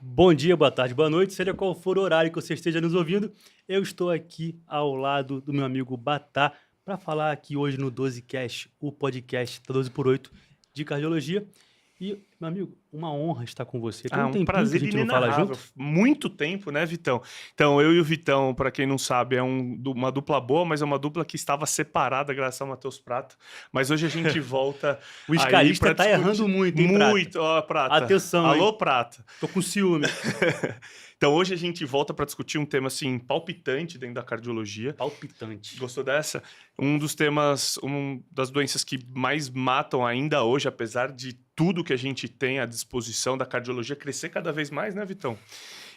Bom dia, boa tarde, boa noite, seja qual for o horário que você esteja nos ouvindo, eu estou aqui ao lado do meu amigo Batá para falar aqui hoje no 12Cast, o podcast da 12 por 8 de cardiologia. E, meu amigo, uma honra estar com você. Tem Ah, um um tempinho que a prazer gente não fala inenarrável. junto? Muito tempo, né, Vitão? Então, eu e o Vitão, para quem não sabe, uma dupla boa, mas é uma dupla que estava separada graças ao Matheus Prata. Mas hoje a gente volta O aí escalista para tá errando discutir muito, hein, Prata? muito, ó, Prata. Atenção, hein? Alô, Prata. Tô com ciúme. Então, hoje a gente volta para discutir um tema assim palpitante dentro da cardiologia. Palpitante. Gostou dessa? Um dos temas, das doenças que mais matam ainda hoje, apesar de tudo que a gente tem à disposição da cardiologia crescer cada vez mais, né, Vitão?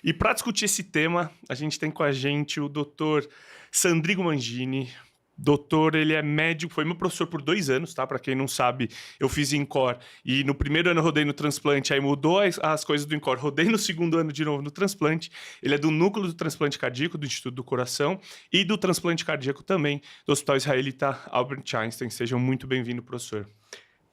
E para discutir esse tema, a gente tem com a gente o doutor Sandrigo Mangini. Doutor, ele é médico, foi meu professor por 2 anos, tá? Para quem não sabe, eu fiz INCOR e no primeiro ano eu rodei no transplante, aí mudou as coisas do INCOR, rodei no segundo ano de novo no transplante. Ele é do núcleo do transplante cardíaco do Instituto do Coração e do transplante cardíaco também do Hospital Israelita Albert Einstein. Sejam muito bem-vindos, professor.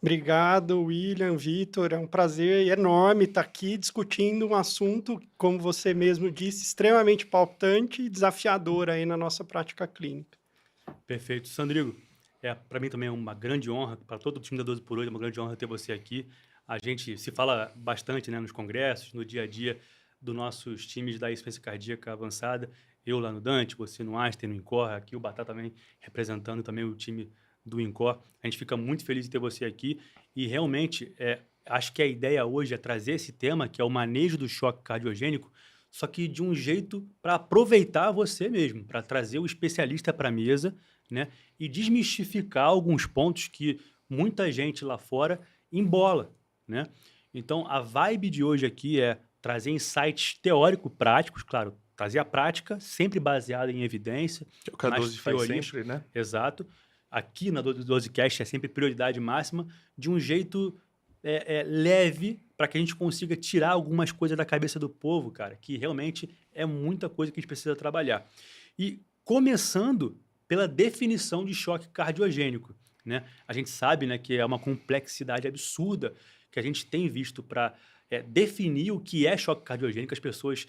Obrigado, William, Vitor. É um prazer enorme estar aqui discutindo um assunto, como você mesmo disse, extremamente palpitante e desafiador aí na nossa prática clínica. Perfeito. Sandrigo, para mim também é uma grande honra, para todo o time da 12 por 8, é uma grande honra ter você aqui. A gente se fala bastante, né, nos congressos, no dia a dia dos nossos times da insuficiência cardíaca avançada. Eu lá no Dante, você no Einstein, no INCOR, aqui o Batá também representando também o time do INCOR. A gente fica muito feliz de ter você aqui e realmente acho que a ideia hoje é trazer esse tema, que é o manejo do choque cardiogênico, só que de um jeito para aproveitar você mesmo, para trazer o especialista para a mesa, né? E desmistificar alguns pontos que muita gente lá fora embola, né? Então, a vibe de hoje aqui é trazer insights teórico-práticos, claro, trazer a prática, sempre baseada em evidência, Que é o que a nas 12 faz teorias, sempre, né? exato. Aqui na 12Cast é sempre prioridade máxima, de um jeito leve, para que a gente consiga tirar algumas coisas da cabeça do povo, cara, que realmente é muita coisa que a gente precisa trabalhar. E começando pela definição de choque cardiogênico, né? A gente sabe, né, que é uma complexidade absurda que a gente tem visto para definir o que é choque cardiogênico. As pessoas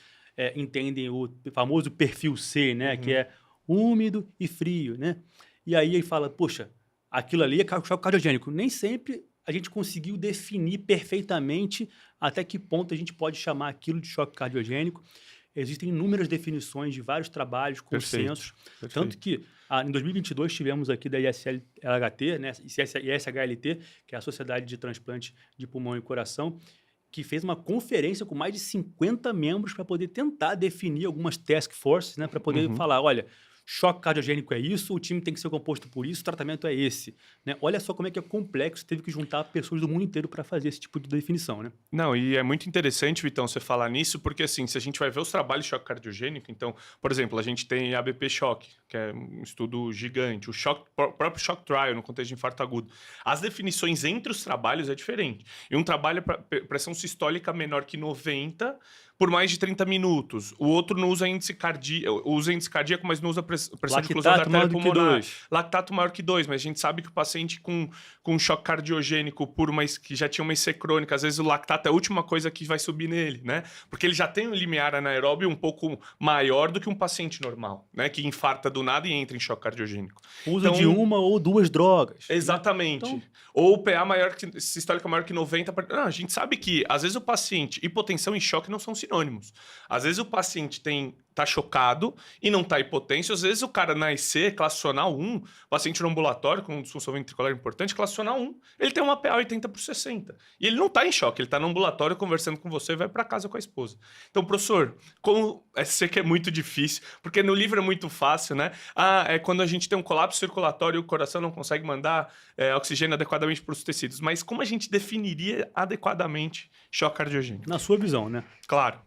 entendem o famoso perfil C, né, que é úmido e frio, né? E aí fala, poxa, aquilo ali é choque cardiogênico. Nem sempre a gente conseguiu definir perfeitamente até que ponto a gente pode chamar aquilo de choque cardiogênico. Existem inúmeras definições de vários trabalhos, consensos. Tanto que em 2022 tivemos aqui da ISLHT, né, ISHLT, que é a Sociedade de Transplante de Pulmão e Coração, que fez uma conferência com mais de 50 membros para poder tentar definir algumas task forces, né, para poder falar, olha, choque cardiogênico é isso, o time tem que ser composto por isso, o tratamento é esse, né? Olha só como é que é complexo, teve que juntar pessoas do mundo inteiro para fazer esse tipo de definição, né? Não, e é muito interessante, Vitão, você falar nisso, porque assim, se a gente vai ver os trabalhos de choque cardiogênico, então, por exemplo, a gente tem ABP Shock, que é um estudo gigante, o próprio Shock Trial, no contexto de infarto agudo. As definições entre os trabalhos é diferente. E um trabalho para pressão sistólica menor que 90 por mais de 30 minutos. O outro não usa índice cardíaco, mas não usa pressão de oclusão da artéria pulmonar. Lactato maior que 2, mas a gente sabe que o paciente com choque cardiogênico que já tinha uma IC crônica, às vezes o lactato é a última coisa que vai subir nele, né? Porque ele já tem um limiar anaeróbio um pouco maior do que um paciente normal, né? Que infarta do nada e entra em choque cardiogênico. Uso de uma ou duas drogas. Exatamente. Né? Então, ou o PA sistólica maior que 90. Não, a gente sabe que, às vezes, o paciente hipotensão e choque não são sinônimos. Às vezes, o paciente tá chocado e não tá hipotenso. Às vezes, o cara na IC, classional 1, paciente no ambulatório com disfunção ventricular importante, classional 1, ele tem uma PA 80/60. E ele não tá em choque, ele tá no ambulatório conversando com você e vai para casa com a esposa. Então, professor, sei que é muito difícil, porque no livro é muito fácil, né? É quando a gente tem um colapso circulatório e o coração não consegue mandar oxigênio adequadamente para os tecidos. Mas como a gente definiria adequadamente choque cardiogênico? na sua visão, né? Claro.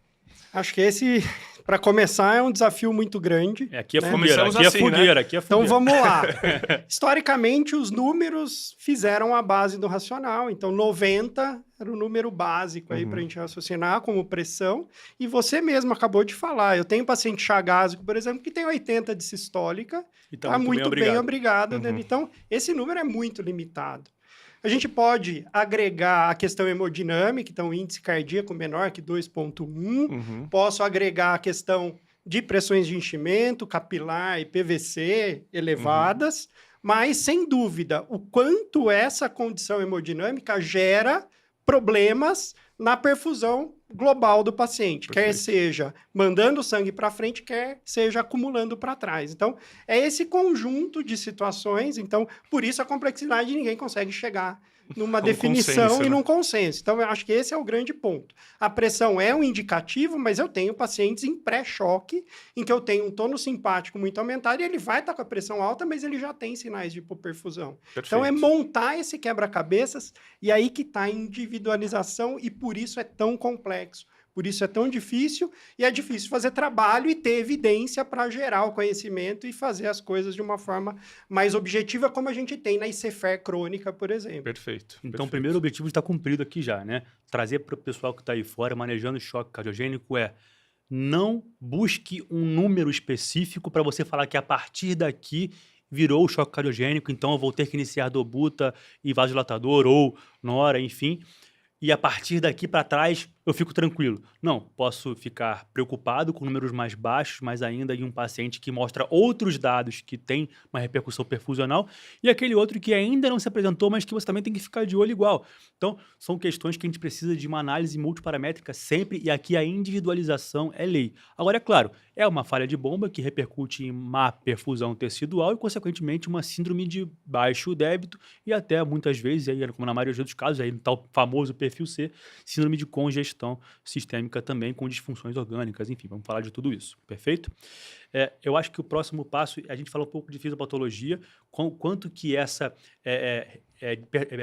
Acho que esse, para começar, é um desafio muito grande. Aqui é né? fogueira, Começamos aqui assim, é fogueira, né? aqui é fogueira. Então vamos lá. Historicamente, os números fizeram a base do racional. Então, 90 era o número básico aí para a gente raciocinar como pressão. E você mesmo acabou de falar. Eu tenho paciente chagásico, por exemplo, que tem 80 de sistólica. E Está muito bem obrigado. Né? Uhum. Então, esse número é muito limitado. A gente pode agregar a questão hemodinâmica, então índice cardíaco menor que 2,1. Posso agregar a questão de pressões de enchimento, capilar e PVC elevadas, mas, sem dúvida, o quanto essa condição hemodinâmica gera problemas na perfusão global do paciente, quer seja mandando sangue para frente, quer seja acumulando para trás. Então, é esse conjunto de situações, então, por isso a complexidade, ninguém consegue chegar numa definição consenso, e num consenso. Então, eu acho que esse é o grande ponto. A pressão é um indicativo, mas eu tenho pacientes em pré-choque, em que eu tenho um tônus simpático muito aumentado e ele vai estar com a pressão alta, mas ele já tem sinais de hipoperfusão. Perfeito. Então, é montar esse quebra-cabeças e aí que está a individualização e por isso é tão complexo. Por isso é tão difícil, e é difícil fazer trabalho e ter evidência para gerar o conhecimento e fazer as coisas de uma forma mais objetiva, como a gente tem na ICFER crônica, por exemplo. Perfeito. Então, o primeiro objetivo está cumprido aqui já, né? Trazer para o pessoal que está aí fora, manejando choque cardiogênico, não busque um número específico para você falar que a partir daqui virou o choque cardiogênico, então eu vou ter que iniciar dobuta e vasodilatador ou nora, enfim. E a partir daqui para trás eu fico tranquilo. Não, posso ficar preocupado com números mais baixos, mas ainda em um paciente que mostra outros dados que tem uma repercussão perfusional e aquele outro que ainda não se apresentou, mas que você também tem que ficar de olho igual. Então, são questões que a gente precisa de uma análise multiparamétrica sempre e aqui a individualização é lei. Agora, é claro, é uma falha de bomba que repercute em má perfusão tecidual e, consequentemente, uma síndrome de baixo débito e até, muitas vezes, aí, como na maioria dos casos, aí, no tal famoso perfil C, síndrome de congestão sistêmica também com disfunções orgânicas, enfim, vamos falar de tudo isso, perfeito? Eu acho que o próximo passo, a gente fala um pouco de fisiopatologia, quanto que essa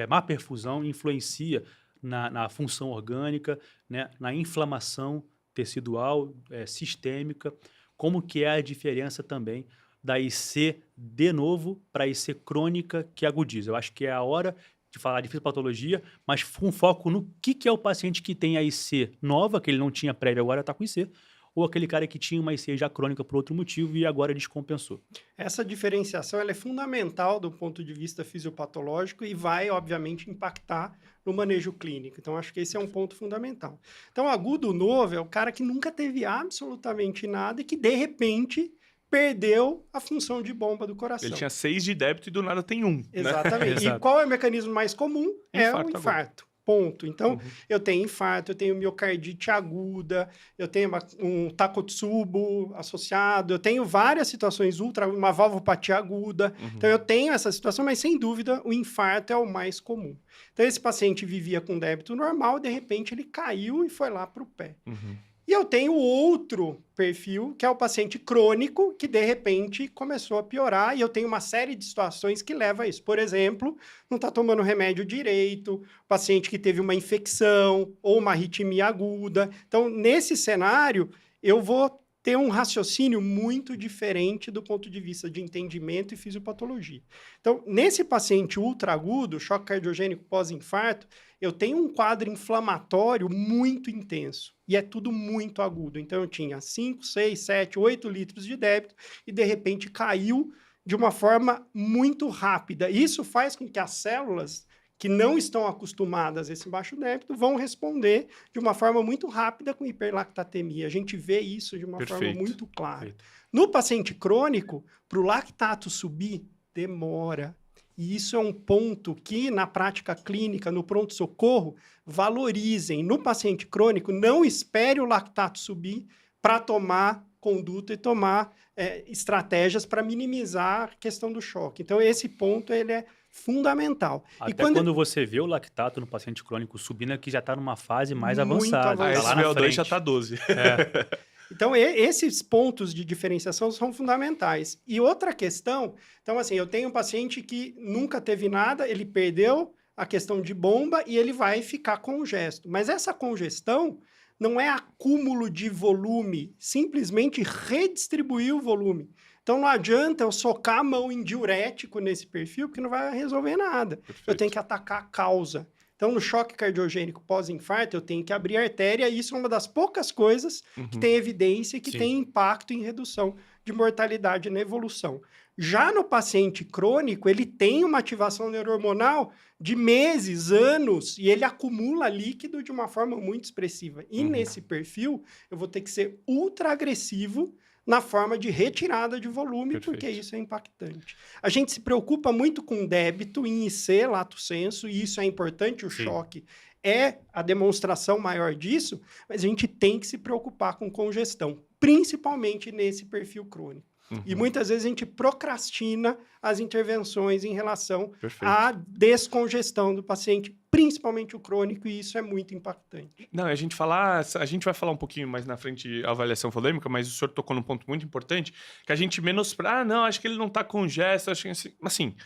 má perfusão influencia na função orgânica, né, na inflamação tecidual, sistêmica, como que é a diferença também da IC de novo para a IC crônica que agudiza. Eu acho que é a hora de falar de fisiopatologia, mas com foco no que é o paciente que tem a IC nova, que ele não tinha prévia, agora está com IC, ou aquele cara que tinha uma IC já crônica por outro motivo e agora descompensou. Essa diferenciação ela é fundamental do ponto de vista fisiopatológico e vai, obviamente, impactar no manejo clínico. Então, acho que esse é um ponto fundamental. Então, agudo novo é o cara que nunca teve absolutamente nada e que, de repente, perdeu a função de bomba do coração. Ele tinha 6 de débito e do nada tem 1. Exatamente. Né? E qual é o mecanismo mais comum? É o Infarto infarto. Ponto. Então, eu tenho infarto, eu tenho miocardite aguda, eu tenho um Takotsubo associado, eu tenho várias situações uma valvopatia aguda. Então, eu tenho essa situação, mas sem dúvida o infarto é o mais comum. Então, esse paciente vivia com débito normal, de repente ele caiu e foi lá para o pé. E eu tenho outro perfil, que é o paciente crônico, que de repente começou a piorar, e eu tenho uma série de situações que levam a isso. Por exemplo, não está tomando remédio direito, paciente que teve uma infecção ou uma arritmia aguda. Então, nesse cenário, eu vou ter um raciocínio muito diferente do ponto de vista de entendimento e fisiopatologia. Então, nesse paciente ultraagudo, choque cardiogênico pós-infarto, eu tenho um quadro inflamatório muito intenso e é tudo muito agudo. Então, eu tinha 5, 6, 7, 8 litros de débito e, de repente, caiu de uma forma muito rápida. Isso faz com que as células que não estão acostumadas a esse baixo débito vão responder de uma forma muito rápida com hiperlactatemia. A gente vê isso de uma forma muito clara. No paciente crônico, para o lactato subir, demora. E isso é um ponto que, na prática clínica, no pronto-socorro, valorizem. No paciente crônico, não espere o lactato subir para tomar conduta e tomar estratégias para minimizar a questão do choque. Então, esse ponto ele é fundamental. Até quando você vê o lactato no paciente crônico subindo, é que já está numa fase mais avançada. A Tá lá SVO2 já está 12. Então, esses pontos de diferenciação são fundamentais. E outra questão, então assim, eu tenho um paciente que nunca teve nada, ele perdeu a questão de bomba e ele vai ficar congesto. Mas essa congestão não é acúmulo de volume, simplesmente redistribuir o volume. Então, não adianta eu socar a mão em diurético nesse perfil, porque não vai resolver nada. Eu tenho que atacar a causa. Então, no choque cardiogênico pós-infarto, eu tenho que abrir a artéria, e isso é uma das poucas coisas que tem evidência e que Sim. tem impacto em redução de mortalidade na evolução. Já no paciente crônico, ele tem uma ativação neurohormonal de meses, anos, e ele acumula líquido de uma forma muito expressiva. E nesse perfil, eu vou ter que ser ultra agressivo na forma de retirada de volume, porque Perfeito. isso é impactante. A gente se preocupa muito com débito em IC, lato sensu, e isso é importante, o Sim. choque é a demonstração maior disso, mas a gente tem que se preocupar com congestão, principalmente nesse perfil crônico. E muitas vezes a gente procrastina as intervenções em relação Perfeito. à descongestão do paciente, principalmente o crônico, e isso é muito impactante. Não, a gente vai falar um pouquinho mais na frente de avaliação volêmica, mas o senhor tocou num ponto muito importante, que a gente não, acho que ele não está congesto, acho que assim,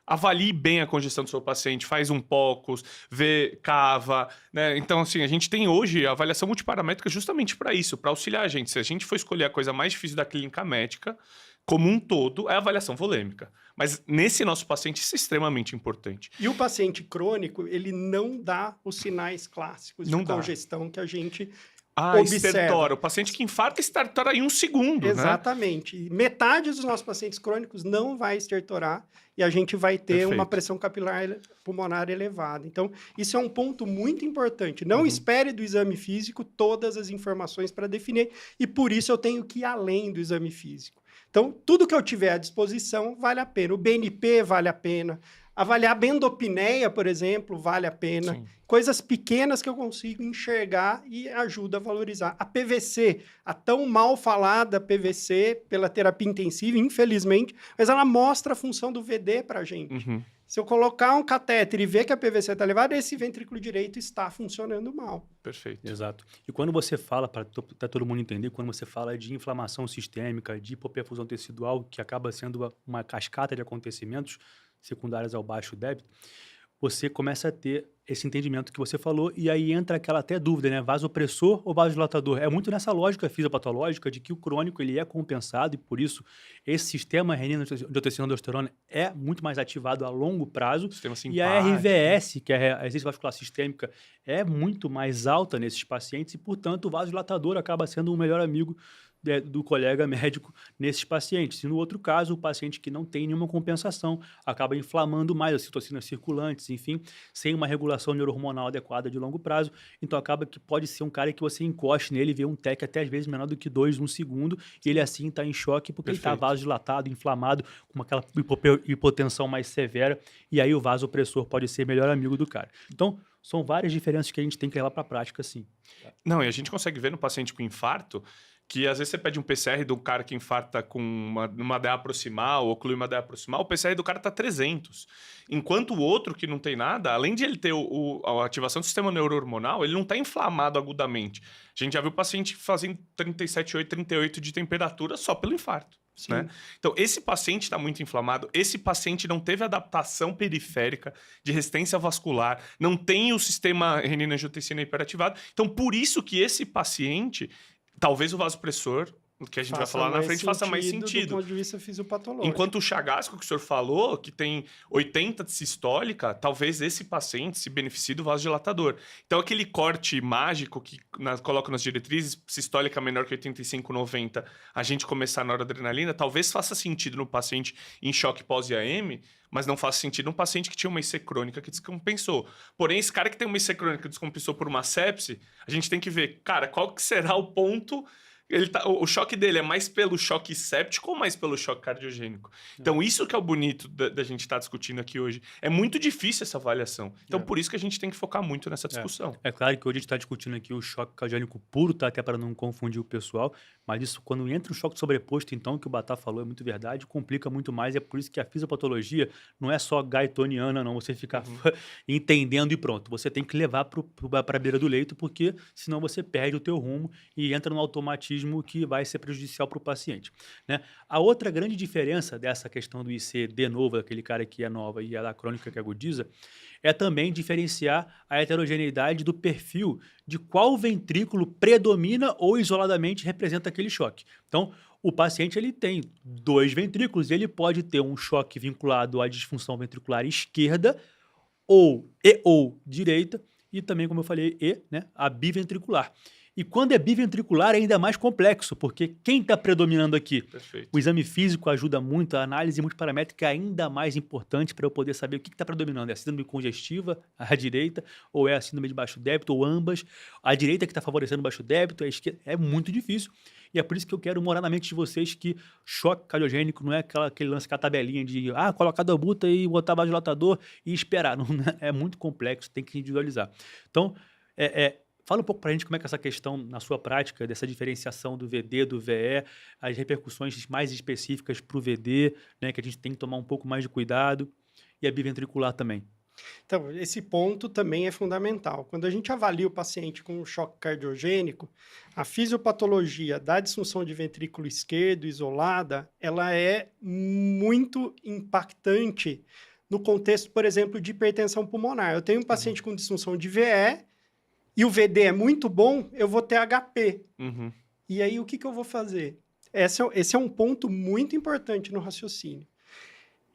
avalie bem a congestão do seu paciente, faz um POCUS, vê, cava, né? Então, assim, a gente tem hoje a avaliação multiparamétrica justamente para isso, para auxiliar a gente. Se a gente for escolher a coisa mais difícil da clínica médica, como um todo, é a avaliação volêmica. Mas nesse nosso paciente, isso é extremamente importante. E o paciente crônico, ele não dá os sinais clássicos Não de dá. congestão que a gente Ah, observa. estertora. O paciente que infarta, estertora em 1 segundo, né? Exatamente. E metade dos nossos pacientes crônicos não vai estertorar e a gente vai ter uma Perfeito. pressão capilar pulmonar elevada. Então, isso é um ponto muito importante. Não espere do exame físico todas as informações para definir, e por isso eu tenho que ir além do exame físico. Então, tudo que eu tiver à disposição vale a pena. O BNP vale a pena. Avaliar bendopneia, por exemplo, vale a pena. Sim. Coisas pequenas que eu consigo enxergar e ajuda a valorizar. A PVC, a tão mal falada PVC pela terapia intensiva, infelizmente, mas ela mostra a função do VD para a gente. Se eu colocar um catéter e ver que a PVC está elevada, esse ventrículo direito está funcionando mal. Perfeito. Exato. E quando você fala, para todo mundo entender, quando você fala de inflamação sistêmica, de hipoperfusão tecidual, que acaba sendo uma cascata de acontecimentos secundários ao baixo débito, você começa a ter esse entendimento que você falou, e aí entra aquela até dúvida, né? Vasopressor ou vasodilatador? É muito nessa lógica fisiopatológica de que o crônico ele é compensado, e por isso esse sistema renina-angiotensina-aldosterona é muito mais ativado a longo prazo. Sistema E a simpático. RVS, que é a resistência vascular sistêmica, é muito mais alta nesses pacientes, e portanto o vasodilatador acaba sendo um melhor amigo do colega médico nesses pacientes. E no outro caso, o paciente que não tem nenhuma compensação acaba inflamando mais as citocinas circulantes, enfim, sem uma regulação neurohormonal adequada de longo prazo. Então acaba que pode ser um cara que você encoste nele e vê um TEC até às vezes menor do que 2 num segundo, e ele assim está em choque porque ele está vasodilatado, inflamado, com aquela hipotensão mais severa, e aí o vasopressor pode ser melhor amigo do cara. Então, são várias diferenças que a gente tem que levar para a prática, sim. Não, e a gente consegue ver no paciente com infarto que às vezes você pede um PCR do cara que infarta com uma DA proximal, ou oclui uma DA proximal, o PCR do cara tá 300. Enquanto o outro que não tem nada, além de ele ter a ativação do sistema neurohormonal, ele não tá inflamado agudamente. A gente já viu o paciente fazendo 37,8, 38 de temperatura só pelo infarto. Né? Então, esse paciente está muito inflamado, esse paciente não teve adaptação periférica de resistência vascular, não tem o sistema renina-angiotensina hiperativado. Então, por isso que esse paciente, talvez o vasopressor, que a gente vai falar na frente, faça mais sentido. Do ponto de vista fisiopatológico. Enquanto o chagasco que o senhor falou, que tem 80 de sistólica, talvez esse paciente se beneficie do vasodilatador. Então, aquele corte mágico que coloca nas diretrizes, sistólica menor que 85, 90, a gente começar na noradrenalina, talvez faça sentido no paciente em choque pós-IAM, mas não faz sentido num paciente que tinha uma IC crônica que descompensou. Porém, esse cara que tem uma IC crônica que descompensou por uma sepse, a gente tem que ver, cara, qual que será o ponto... o choque dele é mais pelo choque séptico ou mais pelo choque cardiogênico? Então, isso que é o bonito da gente estar discutindo aqui hoje. É muito difícil essa avaliação. Então, por isso que a gente tem que focar muito nessa discussão. É claro que hoje a gente está discutindo aqui o choque cardiogênico puro, tá? Até para não confundir o pessoal, mas isso, quando entra um choque sobreposto, então, que o Batá falou, é muito verdade, complica muito mais. É por isso que a fisiopatologia não é só gaitoniana, não. Você ficar entendendo e pronto. Você tem que levar para a beira do leito, porque senão você perde o teu rumo e entra no automatismo que vai ser prejudicial para o paciente, né? A outra grande diferença dessa questão do IC de novo, aquele cara que é nova, e a da crônica que agudiza, é também diferenciar a heterogeneidade do perfil de qual ventrículo predomina ou isoladamente representa aquele choque. Então, o paciente ele tem 2 ventrículos, ele pode ter um choque vinculado à disfunção ventricular esquerda ou direita, e também, como eu falei, né, a biventricular. E quando é biventricular é ainda mais complexo, porque quem está predominando aqui? Perfeito. O exame físico ajuda muito, a análise multiparamétrica é ainda mais importante para eu poder saber o que está predominando. É a síndrome congestiva, à direita, ou é a síndrome de baixo débito, ou ambas. A direita que está favorecendo o baixo débito, a esquerda. É muito difícil. E é por isso que eu quero morar na mente de vocês que choque cardiogênico não é aquele lance com a tabelinha de colocar dobuta e botar vasodilatador e esperar. Não, é muito complexo, tem que individualizar. Então, fala um pouco para a gente como é que é essa questão, na sua prática, dessa diferenciação do VD, do VE, as repercussões mais específicas para o VD, né, que a gente tem que tomar um pouco mais de cuidado, e a biventricular também. Então, esse ponto também é fundamental. Quando a gente avalia o paciente com um choque cardiogênico, a fisiopatologia da disfunção de ventrículo esquerdo isolada, ela é muito impactante no contexto, por exemplo, de hipertensão pulmonar. Eu tenho um paciente com disfunção de VE e o VD é muito bom, eu vou ter HP. E aí, o que eu vou fazer? Esse é um ponto muito importante no raciocínio.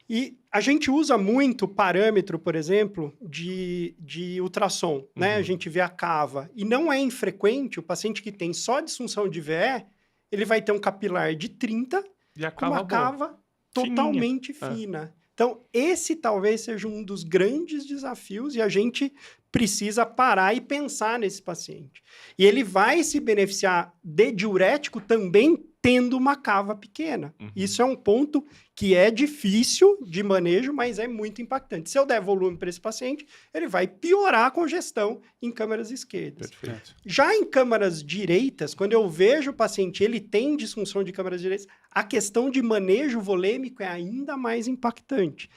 E a gente usa muito parâmetro, por exemplo, de ultrassom, né? A gente vê a cava. E não é infrequente, o paciente que tem só disfunção de VE, ele vai ter um capilar de 30 E a com uma cava totalmente fina. Então, esse talvez seja um dos grandes desafios e a gente precisa parar e pensar nesse paciente. E ele vai se beneficiar de diurético também tendo uma cava pequena. Isso é um ponto que é difícil de manejo, mas é muito impactante. Se eu der volume para esse paciente, ele vai piorar a congestão em câmaras esquerdas. Perfeito. Já em câmaras direitas, quando eu vejo o paciente, ele tem disfunção de câmaras direitas, a questão de manejo volêmico é ainda mais impactante.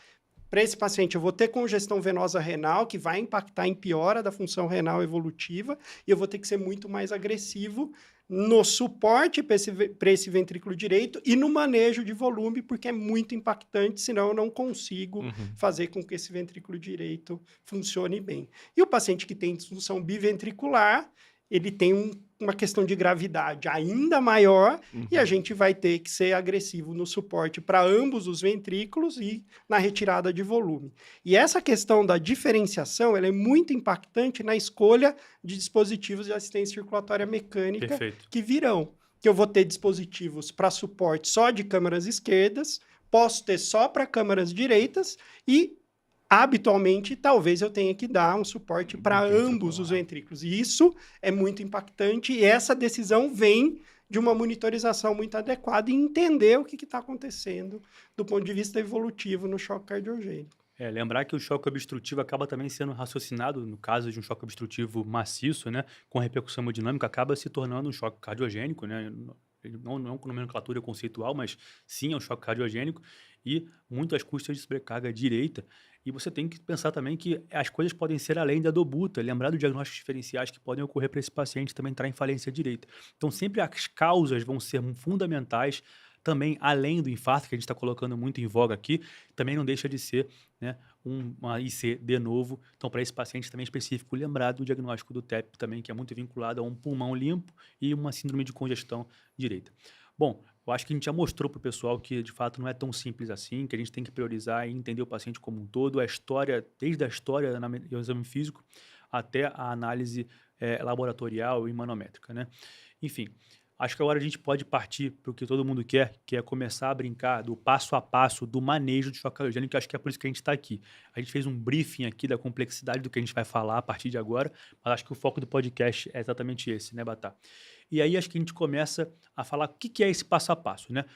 Para esse paciente, eu vou ter congestão venosa renal, que vai impactar em piora da função renal evolutiva, e eu vou ter que ser muito mais agressivo no suporte para esse ventrículo direito e no manejo de volume, porque é muito impactante, senão eu não consigo fazer com que esse ventrículo direito funcione bem. E o paciente que tem disfunção biventricular, ele tem uma questão de gravidade ainda maior e a gente vai ter que ser agressivo no suporte para ambos os ventrículos e na retirada de volume. E essa questão da diferenciação, ela é muito impactante na escolha de dispositivos de assistência circulatória mecânica que virão. Que eu vou ter dispositivos para suporte só de câmaras esquerdas, posso ter só para câmaras direitas e habitualmente, talvez eu tenha que dar um suporte para ambos os ventrículos. E isso é muito impactante e essa decisão vem de uma monitorização muito adequada e entender o que está acontecendo do ponto de vista evolutivo no choque cardiogênico. Lembrar que o choque obstrutivo acaba também sendo raciocinado, no caso de um choque obstrutivo maciço, né, com repercussão hemodinâmica, acaba se tornando um choque cardiogênico, né? Não com nomenclatura conceitual, mas sim é um choque cardiogênico e muito às custas de sobrecarga direita. E você tem que pensar também que as coisas podem ser além da dobuta, lembrar dos diagnósticos diferenciais que podem ocorrer para esse paciente também entrar em falência direita. Então, sempre as causas vão ser fundamentais, também além do infarto, que a gente está colocando muito em voga aqui, também não deixa de ser, né, uma IC de novo. Então, para esse paciente também específico, lembrar do diagnóstico do TEP também, que é muito vinculado a um pulmão limpo e uma síndrome de congestão direita. Bom, eu acho que a gente já mostrou para o pessoal que, de fato, não é tão simples assim, que a gente tem que priorizar e entender o paciente como um todo, a história, desde a história do exame físico até a análise laboratorial e manométrica, né? Enfim, acho que agora a gente pode partir para o que todo mundo quer, que é começar a brincar do passo a passo do manejo de choque cardiogênico, que acho que é por isso que a gente está aqui. A gente fez um briefing aqui da complexidade do que a gente vai falar a partir de agora, mas acho que o foco do podcast é exatamente esse, né, Batá? E aí acho que a gente começa a falar o que é esse passo a passo, né?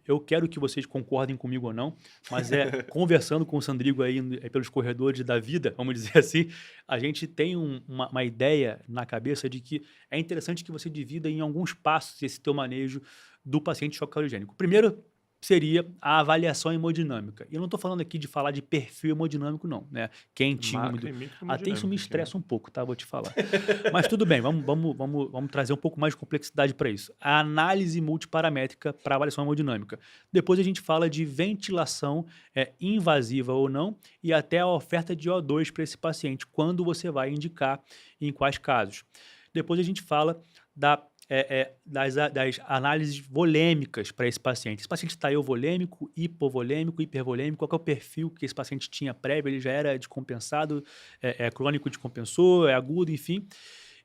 Eu quero que vocês concordem comigo ou não, mas conversando com o Sandrigo aí pelos corredores da vida, vamos dizer assim, a gente tem uma ideia na cabeça de que é interessante que você divida em alguns passos esse teu manejo do paciente choque cardiogênico. Primeiro seria a avaliação hemodinâmica. E eu não estou falando aqui de falar de perfil hemodinâmico, não, né? Quente, úmido. Até isso me estressa um pouco, tá? Vou te falar. Mas tudo bem, vamos trazer um pouco mais de complexidade para isso. A análise multiparamétrica para avaliação hemodinâmica. Depois a gente fala de ventilação invasiva ou não e até a oferta de O2 para esse paciente, quando você vai indicar e em quais casos. Depois a gente fala da das análises volêmicas para esse paciente. Esse paciente está euvolêmico, hipovolêmico, hipervolêmico, qual que é o perfil que esse paciente tinha prévio, ele já era descompensado, crônico descompensou, é agudo, enfim.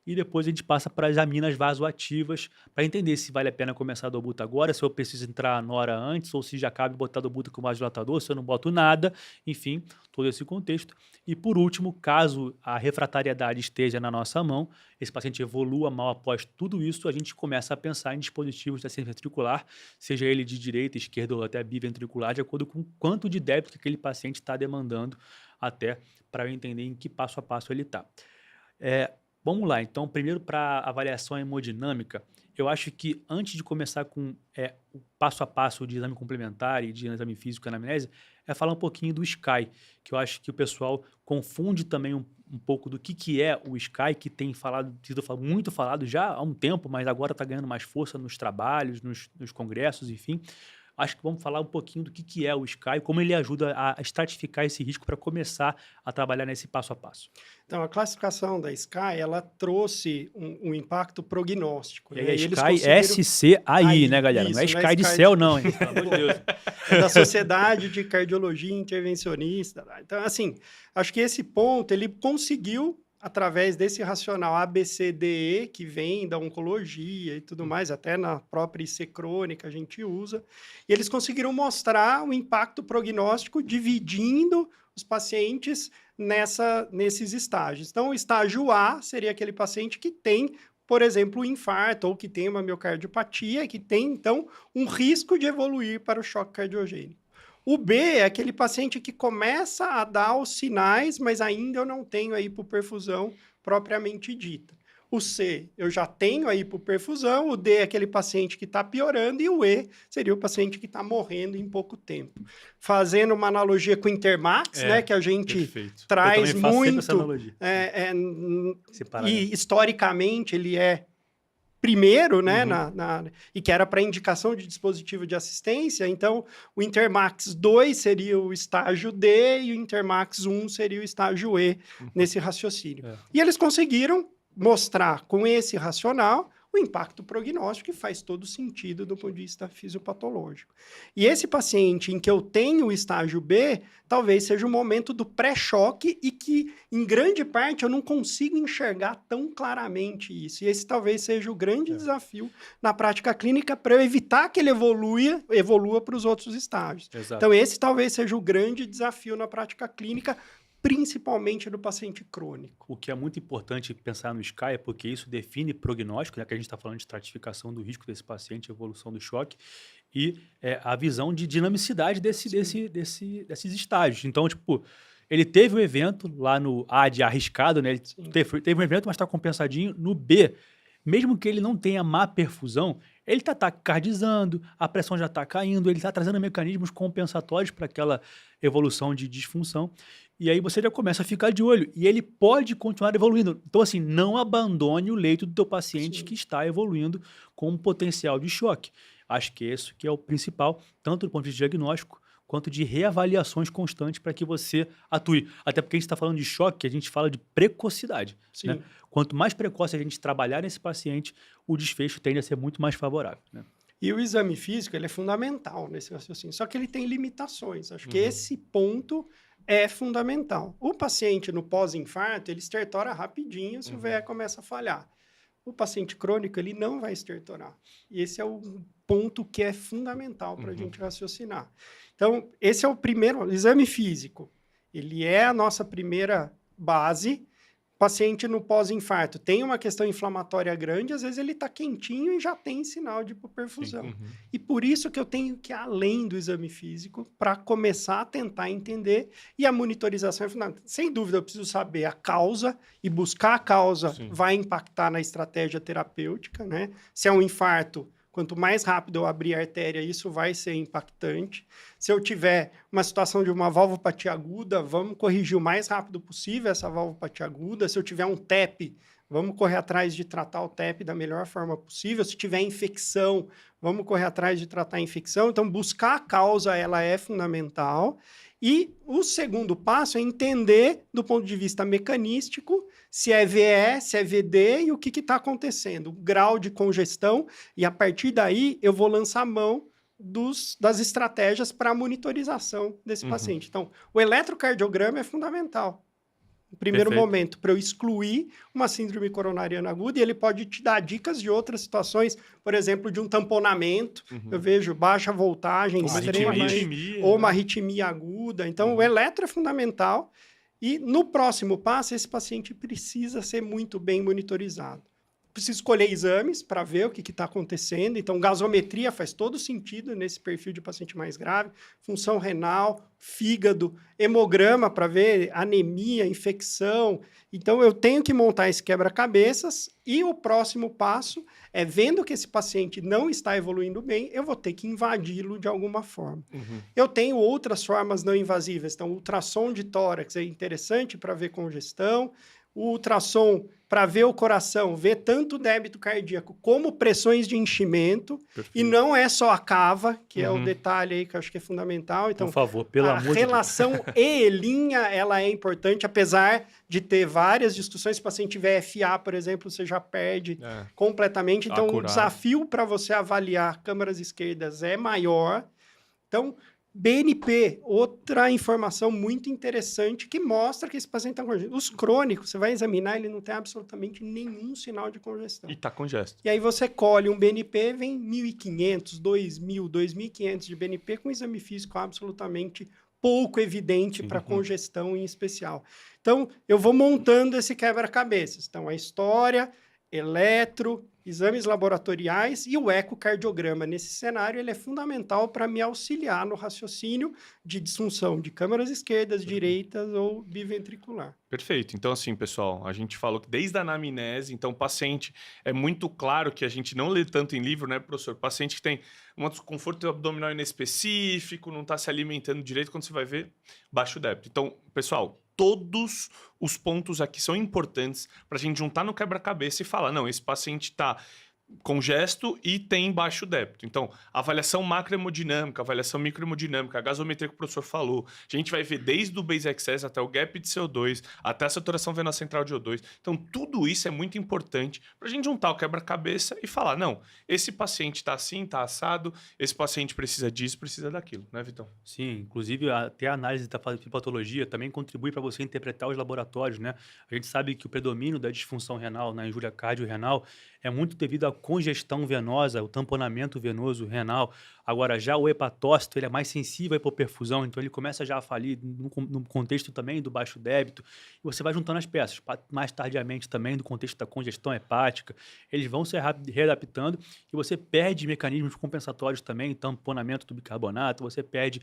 E depois a gente passa para as aminas vasoativas para entender se vale a pena começar a dobuta agora, se eu preciso entrar na hora antes, ou se já cabe botar dobuta com vasodilatador, se eu não boto nada, enfim, todo esse contexto. E por último, caso a refratariedade esteja na nossa mão, esse paciente evolua mal após tudo isso, a gente começa a pensar em dispositivos da ciência ventricular, seja ele de direita, esquerda ou até biventricular, de acordo com o quanto de débito que aquele paciente está demandando, até para eu entender em que passo a passo ele está. Vamos lá, então, primeiro para avaliação hemodinâmica, eu acho que antes de começar com o passo a passo de exame complementar e de exame físico e anamnese, falar um pouquinho do SCAI, que eu acho que o pessoal confunde também um pouco do que é o SCAI, que tem sido muito falado já há um tempo, mas agora está ganhando mais força nos trabalhos, nos congressos, enfim. Acho que vamos falar um pouquinho do que é o SCAI, como ele ajuda a estratificar esse risco para começar a trabalhar nesse passo a passo. Então, a classificação da SCAI, ela trouxe um impacto prognóstico. E aí, né? a E eles SCAI, conseguiram... SCAI, né, galera? Isso, não é não é SCAI de SCAI céu, não, hein? Pelo amor de Deus. É da Sociedade de Cardiologia Intervencionista. Então, assim, acho que esse ponto, ele conseguiu, através desse racional ABCDE, que vem da oncologia e tudo mais, até na própria IC crônica a gente usa, e eles conseguiram mostrar o impacto prognóstico dividindo os pacientes nesses estágios. Então, o estágio A seria aquele paciente que tem, por exemplo, um infarto ou que tem uma miocardiopatia, que tem, então, um risco de evoluir para o choque cardiogênico. O B é aquele paciente que começa a dar os sinais, mas ainda eu não tenho a hipoperfusão propriamente dita. O C, eu já tenho a hipoperfusão, o D é aquele paciente que está piorando, e o E seria o paciente que está morrendo em pouco tempo. Fazendo uma analogia com o Intermax, né, que a gente perfeito. traz Eu também faço sempre muito, essa analogia. e historicamente ele é primeiro, né, e que era para indicação de dispositivo de assistência. Então, o Intermax 2 seria o estágio D e o Intermax 1 seria o estágio E nesse raciocínio. E eles conseguiram mostrar com esse racional o impacto prognóstico, que faz todo sentido do ponto de vista fisiopatológico. E esse paciente em que eu tenho o estágio B, talvez seja o momento do pré-choque e que, em grande parte, eu não consigo enxergar tão claramente isso. E esse talvez seja o grande desafio na prática clínica para eu evitar que ele evolua para os outros estágios. Exato. Então, esse talvez seja o grande desafio na prática clínica, principalmente do paciente crônico. O que é muito importante pensar no SCAI é porque isso define prognóstico, já que a gente está falando de estratificação do risco desse paciente, evolução do choque, e a visão de dinamicidade desses estágios. Então, tipo, ele teve um evento lá no A de arriscado, né? Ele teve um evento, mas está compensadinho. No B, mesmo que ele não tenha má perfusão, ele está taquicardizando, a pressão já está caindo, ele está trazendo mecanismos compensatórios para aquela evolução de disfunção. E aí você já começa a ficar de olho. E ele pode continuar evoluindo. Então, assim, não abandone o leito do teu paciente que está evoluindo com um potencial de choque. Acho que esse que é o principal, tanto do ponto de vista diagnóstico, quanto de reavaliações constantes para que você atue. Até porque a gente está falando de choque, a gente fala de precocidade. Né? Quanto mais precoce a gente trabalhar nesse paciente, o desfecho tende a ser muito mais favorável. Né? E o exame físico, ele é fundamental nesse raciocínio, só que ele tem limitações. Acho que esse ponto é fundamental. O paciente no pós-infarto, ele estertora rapidinho se o VE começa a falhar. O paciente crônico, ele não vai estertorar. E esse é o ponto que é fundamental para a gente raciocinar. Então, esse é o primeiro, o exame físico. Ele é a nossa primeira base. O paciente no pós-infarto tem uma questão inflamatória grande, às vezes ele está quentinho e já tem sinal de hipoperfusão. E por isso que eu tenho que ir além do exame físico para começar a tentar entender, e a monitorização é fundamental. Sem dúvida, eu preciso saber a causa, e buscar a causa vai impactar na estratégia terapêutica, né? Se é um infarto, quanto mais rápido eu abrir a artéria, isso vai ser impactante. Se eu tiver uma situação de uma valvopatia aguda, vamos corrigir o mais rápido possível essa valvopatia aguda. Se eu tiver um TEP, vamos correr atrás de tratar o TEP da melhor forma possível. Se tiver infecção, vamos correr atrás de tratar a infecção. Então, buscar a causa, ela é fundamental. E o segundo passo é entender, do ponto de vista mecanístico, se é VE, se é VD e o que está acontecendo, o grau de congestão, e a partir daí eu vou lançar mão das estratégias para monitorização desse paciente. Então, o eletrocardiograma é fundamental. No primeiro Perfeito. momento, para eu excluir uma síndrome coronariana aguda, e ele pode te dar dicas de outras situações, por exemplo, de um tamponamento. Eu vejo baixa voltagem Uma extrema, arritmia, ou né? uma arritmia aguda. Então, o eletro é fundamental. E no próximo passo, esse paciente precisa ser muito bem monitorizado. Precisa escolher exames para ver o que está acontecendo. Então, gasometria faz todo sentido nesse perfil de paciente mais grave. Função renal, fígado, hemograma para ver anemia, infecção. Então, eu tenho que montar esse quebra-cabeças e o próximo passo é, vendo que esse paciente não está evoluindo bem, eu vou ter que invadi-lo de alguma forma. Eu tenho outras formas não invasivas. Então, ultrassom de tórax é interessante para ver congestão. O ultrassom para ver o coração, ver tanto débito cardíaco como pressões de enchimento. Perfeito. E não é só a cava, que é o detalhe aí que eu acho que é fundamental. Então, Por favor, pelo a amor de Deus. relação E-linha, ela é importante, apesar de ter várias discussões. Se o paciente tiver FA, por exemplo, você já perde completamente. Então, o Acurado. desafio para você avaliar câmaras esquerdas é maior. Então, BNP, outra informação muito interessante que mostra que esse paciente está congestado. Os crônicos, você vai examinar, ele não tem absolutamente nenhum sinal de congestão. E tá congesto. E aí você colhe um BNP, vem 1.500, 2.000, 2.500 de BNP com exame físico absolutamente pouco evidente para congestão em especial. Então, eu vou montando esse quebra-cabeças. Então, a história, eletro, exames laboratoriais e o ecocardiograma. Nesse cenário, ele é fundamental para me auxiliar no raciocínio de disfunção de câmaras esquerdas, direitas ou biventricular. Perfeito. Então, assim, pessoal, a gente falou que desde a anamnese, então, o paciente, é muito claro que a gente não lê tanto em livro, né, professor? Paciente que tem um desconforto abdominal inespecífico, não está se alimentando direito, quando você vai ver, baixo débito. Então, pessoal, todos os pontos aqui são importantes para a gente juntar no quebra-cabeça e falar, não, esse paciente está congesto e tem baixo débito. Então, avaliação macrohemodinâmica, avaliação microhemodinâmica, a gasometria que o professor falou, a gente vai ver desde o base excess até o gap de CO2, até a saturação venosa central de O2. Então, tudo isso é muito importante para a gente juntar o quebra-cabeça e falar, não, esse paciente está assim, está assado, esse paciente precisa disso, precisa daquilo, né, Vitão? Sim, inclusive até a análise da patologia também contribui para você interpretar os laboratórios, né? A gente sabe que o predomínio da disfunção renal na injúria cardiorrenal é muito devido à congestão venosa, o tamponamento venoso renal. Agora, já o hepatócito, ele é mais sensível à hipoperfusão, então ele começa já a falir no contexto também do baixo débito, e você vai juntando as peças. Mais tardiamente também, no contexto da congestão hepática, eles vão se readaptando e você perde mecanismos compensatórios também, tamponamento do bicarbonato, você perde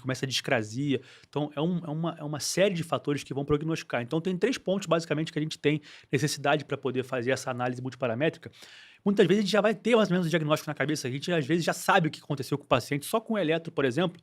começa a discrasia. Então, é uma série de fatores que vão prognosticar. Então, tem 3 pontos, basicamente, que a gente tem necessidade para poder fazer essa análise multiparamétrica. Muitas vezes a gente já vai ter mais ou menos o diagnóstico na cabeça, a gente às vezes já sabe o que aconteceu com o paciente, só com o eletro, por exemplo,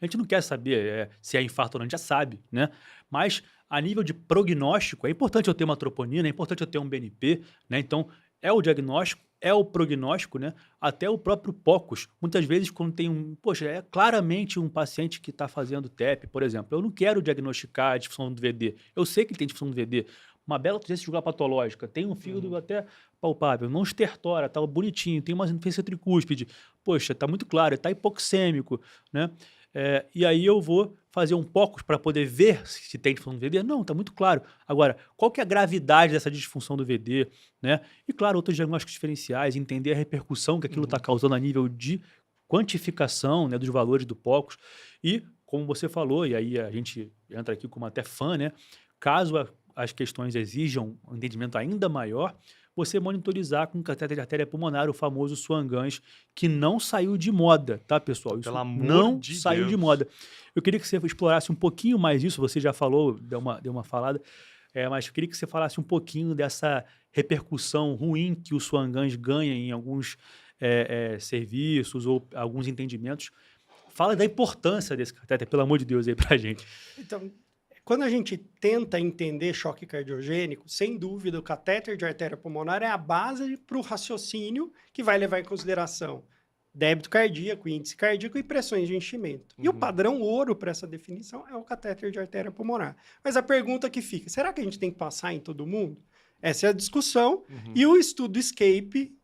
a gente não quer saber se é infarto ou não, a gente já sabe, né? Mas a nível de prognóstico, é importante eu ter uma troponina, é importante eu ter um BNP, né? Então, é o diagnóstico, é o prognóstico, né? Até o próprio POCUS. Muitas vezes, quando tem é claramente um paciente que está fazendo TEP, por exemplo, eu não quero diagnosticar a disfunção do VD, eu sei que ele tem disfunção do VD, uma bela ausência jugular patológica, tem um fígado até palpável, não estertora, tá bonitinho, tem uma insuficiência tricúspide, poxa, tá muito claro, está hipoxêmico, né? E aí eu vou fazer um POCUS para poder ver se tem disfunção do VD? Não, está muito claro. Agora, qual que é a gravidade dessa disfunção do VD? Né? E, claro, outros diagnósticos diferenciais, entender a repercussão que aquilo está causando a nível de quantificação, né, dos valores do POCUS. E, como você falou, e aí a gente entra aqui como até fã, né? Caso as questões exijam um entendimento ainda maior, você monitorizar com catéter de artéria pulmonar, o famoso Swan-Ganz, que não saiu de moda, tá, pessoal? Isso Pelo amor não de saiu Deus. de moda. Eu queria que você explorasse um pouquinho mais isso, você já falou, deu uma falada, mas eu queria que você falasse um pouquinho dessa repercussão ruim que o Swan-Ganz ganha em alguns serviços ou alguns entendimentos. Fala da importância desse catéter, pelo amor de Deus, aí pra gente. Então, quando a gente tenta entender choque cardiogênico, sem dúvida, o catéter de artéria pulmonar é a base para o raciocínio que vai levar em consideração débito cardíaco, índice cardíaco e pressões de enchimento. E o padrão ouro para essa definição é o catéter de artéria pulmonar. Mas a pergunta que fica, será que a gente tem que passar em todo mundo? Essa é a discussão. E o estudo ESCAPE,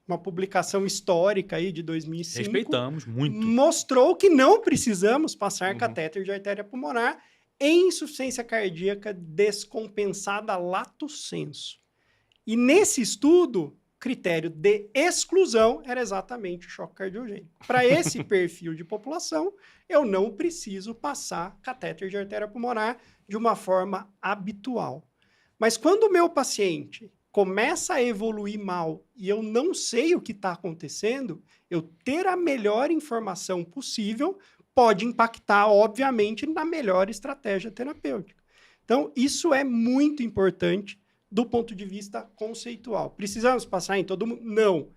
uma publicação histórica aí de 2005, Respeitamos muito. mostrou que não precisamos passar catéter de artéria pulmonar em insuficiência cardíaca descompensada lato sensu. E nesse estudo, critério de exclusão era exatamente o choque cardiogênico. Para esse perfil de população, eu não preciso passar catéter de artéria pulmonar de uma forma habitual. Mas quando o meu paciente começa a evoluir mal e eu não sei o que está acontecendo, eu ter a melhor informação possível pode impactar, obviamente, na melhor estratégia terapêutica. Então, isso é muito importante do ponto de vista conceitual. Precisamos passar em todo mundo? Não.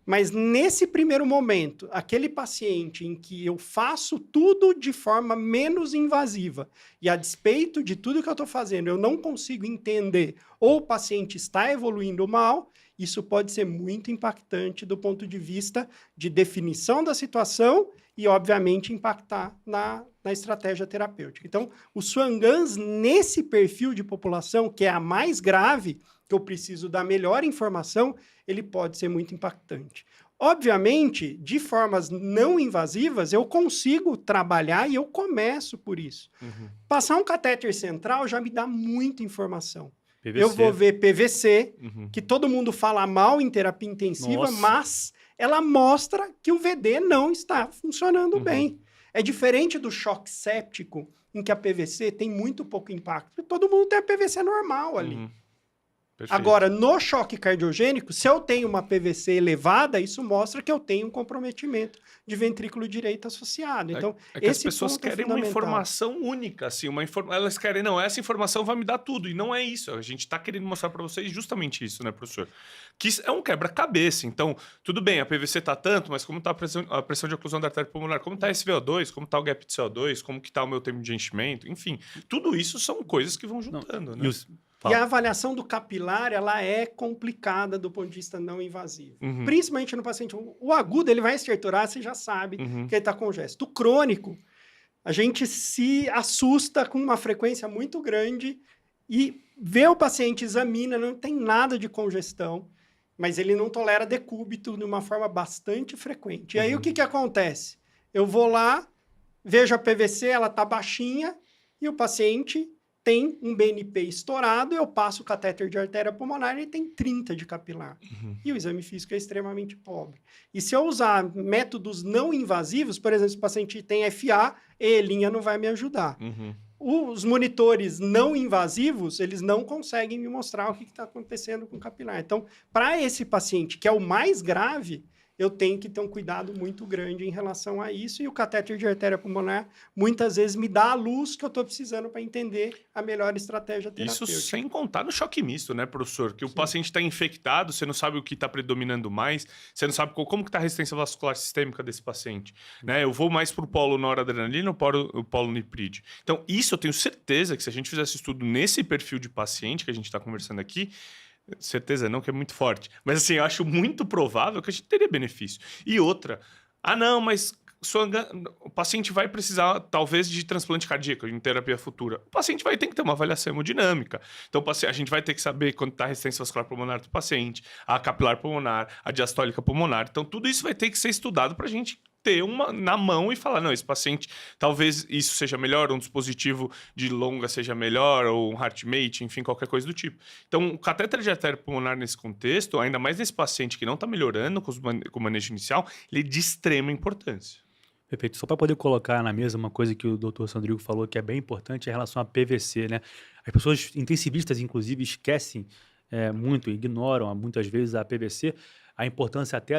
Mas nesse primeiro momento, aquele paciente em que eu faço tudo de forma menos invasiva e a despeito de tudo que eu estou fazendo, eu não consigo entender ou o paciente está evoluindo mal, isso pode ser muito impactante do ponto de vista de definição da situação e, obviamente, impactar na estratégia terapêutica. Então, o Swan-Ganz, nesse perfil de população, que é a mais grave, que eu preciso da melhor informação, ele pode ser muito impactante. Obviamente, de formas não invasivas, eu consigo trabalhar e eu começo por isso. Passar um catéter central já me dá muita informação. PVC. Eu vou ver PVC, que todo mundo fala mal em terapia intensiva, mas ela mostra que o VD não está funcionando bem. É diferente do choque séptico, em que a PVC tem muito pouco impacto, porque todo mundo tem a PVC normal ali. Perfeito. Agora, no choque cardiogênico, se eu tenho uma PVC elevada, isso mostra que eu tenho um comprometimento de ventrículo direito associado. Então, é que esse as pessoas ponto é querem uma fundamental. informação única, assim, elas querem, não, essa informação vai me dar tudo, e não é isso. A gente está querendo mostrar para vocês justamente isso, né, professor? Que isso é um quebra-cabeça. Então, tudo bem, a PVC tá tanto, mas como tá a pressão de oclusão da artéria pulmonar? Como tá esse VO2? Como tá o gap de CO2? Como que tá o meu tempo de enchimento? Enfim, tudo isso são coisas que vão juntando, né? E a avaliação do capilar, ela é complicada do ponto de vista não invasivo. Principalmente no paciente. O agudo, ele vai esterturar, você já sabe que ele está congesto. O crônico, a gente se assusta com uma frequência muito grande e vê o paciente, examina, não tem nada de congestão, mas ele não tolera decúbito de uma forma bastante frequente. E aí, o que acontece? Eu vou lá, vejo a PVC, ela está baixinha, e o paciente tem um BNP estourado, eu passo o catéter de artéria pulmonar e ele tem 30 de capilar. E o exame físico é extremamente pobre. E se eu usar métodos não invasivos, por exemplo, se o paciente tem FA, E-linha não vai me ajudar. Os monitores não invasivos, eles não conseguem me mostrar o que está acontecendo com o capilar. Então, para esse paciente, que é o mais grave, eu tenho que ter um cuidado muito grande em relação a isso, e o catéter de artéria pulmonar muitas vezes me dá a luz que eu estou precisando para entender a melhor estratégia terapêutica. Isso sem contar no choque misto, né, professor? Que o paciente está infectado, você não sabe o que está predominando mais, você não sabe como que está a resistência vascular sistêmica desse paciente. Né? Eu vou mais para o polo noradrenalina ou o polo niprídeo. Então, isso eu tenho certeza que se a gente fizesse estudo nesse perfil de paciente que a gente está conversando aqui, certeza não, que é muito forte. Mas assim, eu acho muito provável que a gente teria benefício. E outra, não, mas o paciente vai precisar, talvez, de transplante cardíaco em terapia futura. O paciente vai ter que ter uma avaliação hemodinâmica. Então, a gente vai ter que saber quando está a resistência vascular pulmonar do paciente, a capilar pulmonar, a diastólica pulmonar. Então, tudo isso vai ter que ser estudado para a gente ter uma na mão e falar, não, esse paciente, talvez isso seja melhor, um dispositivo de longa seja melhor, ou um HeartMate, enfim, qualquer coisa do tipo. Então, o catéter de artéria pulmonar nesse contexto, ainda mais nesse paciente que não está melhorando com o manejo inicial, ele é de extrema importância. Perfeito. Só para poder colocar na mesa uma coisa que o Dr. Sandrigo falou que é bem importante em relação à PVC, né? As pessoas intensivistas, inclusive, esquecem muito, ignoram muitas vezes a PVC, a importância até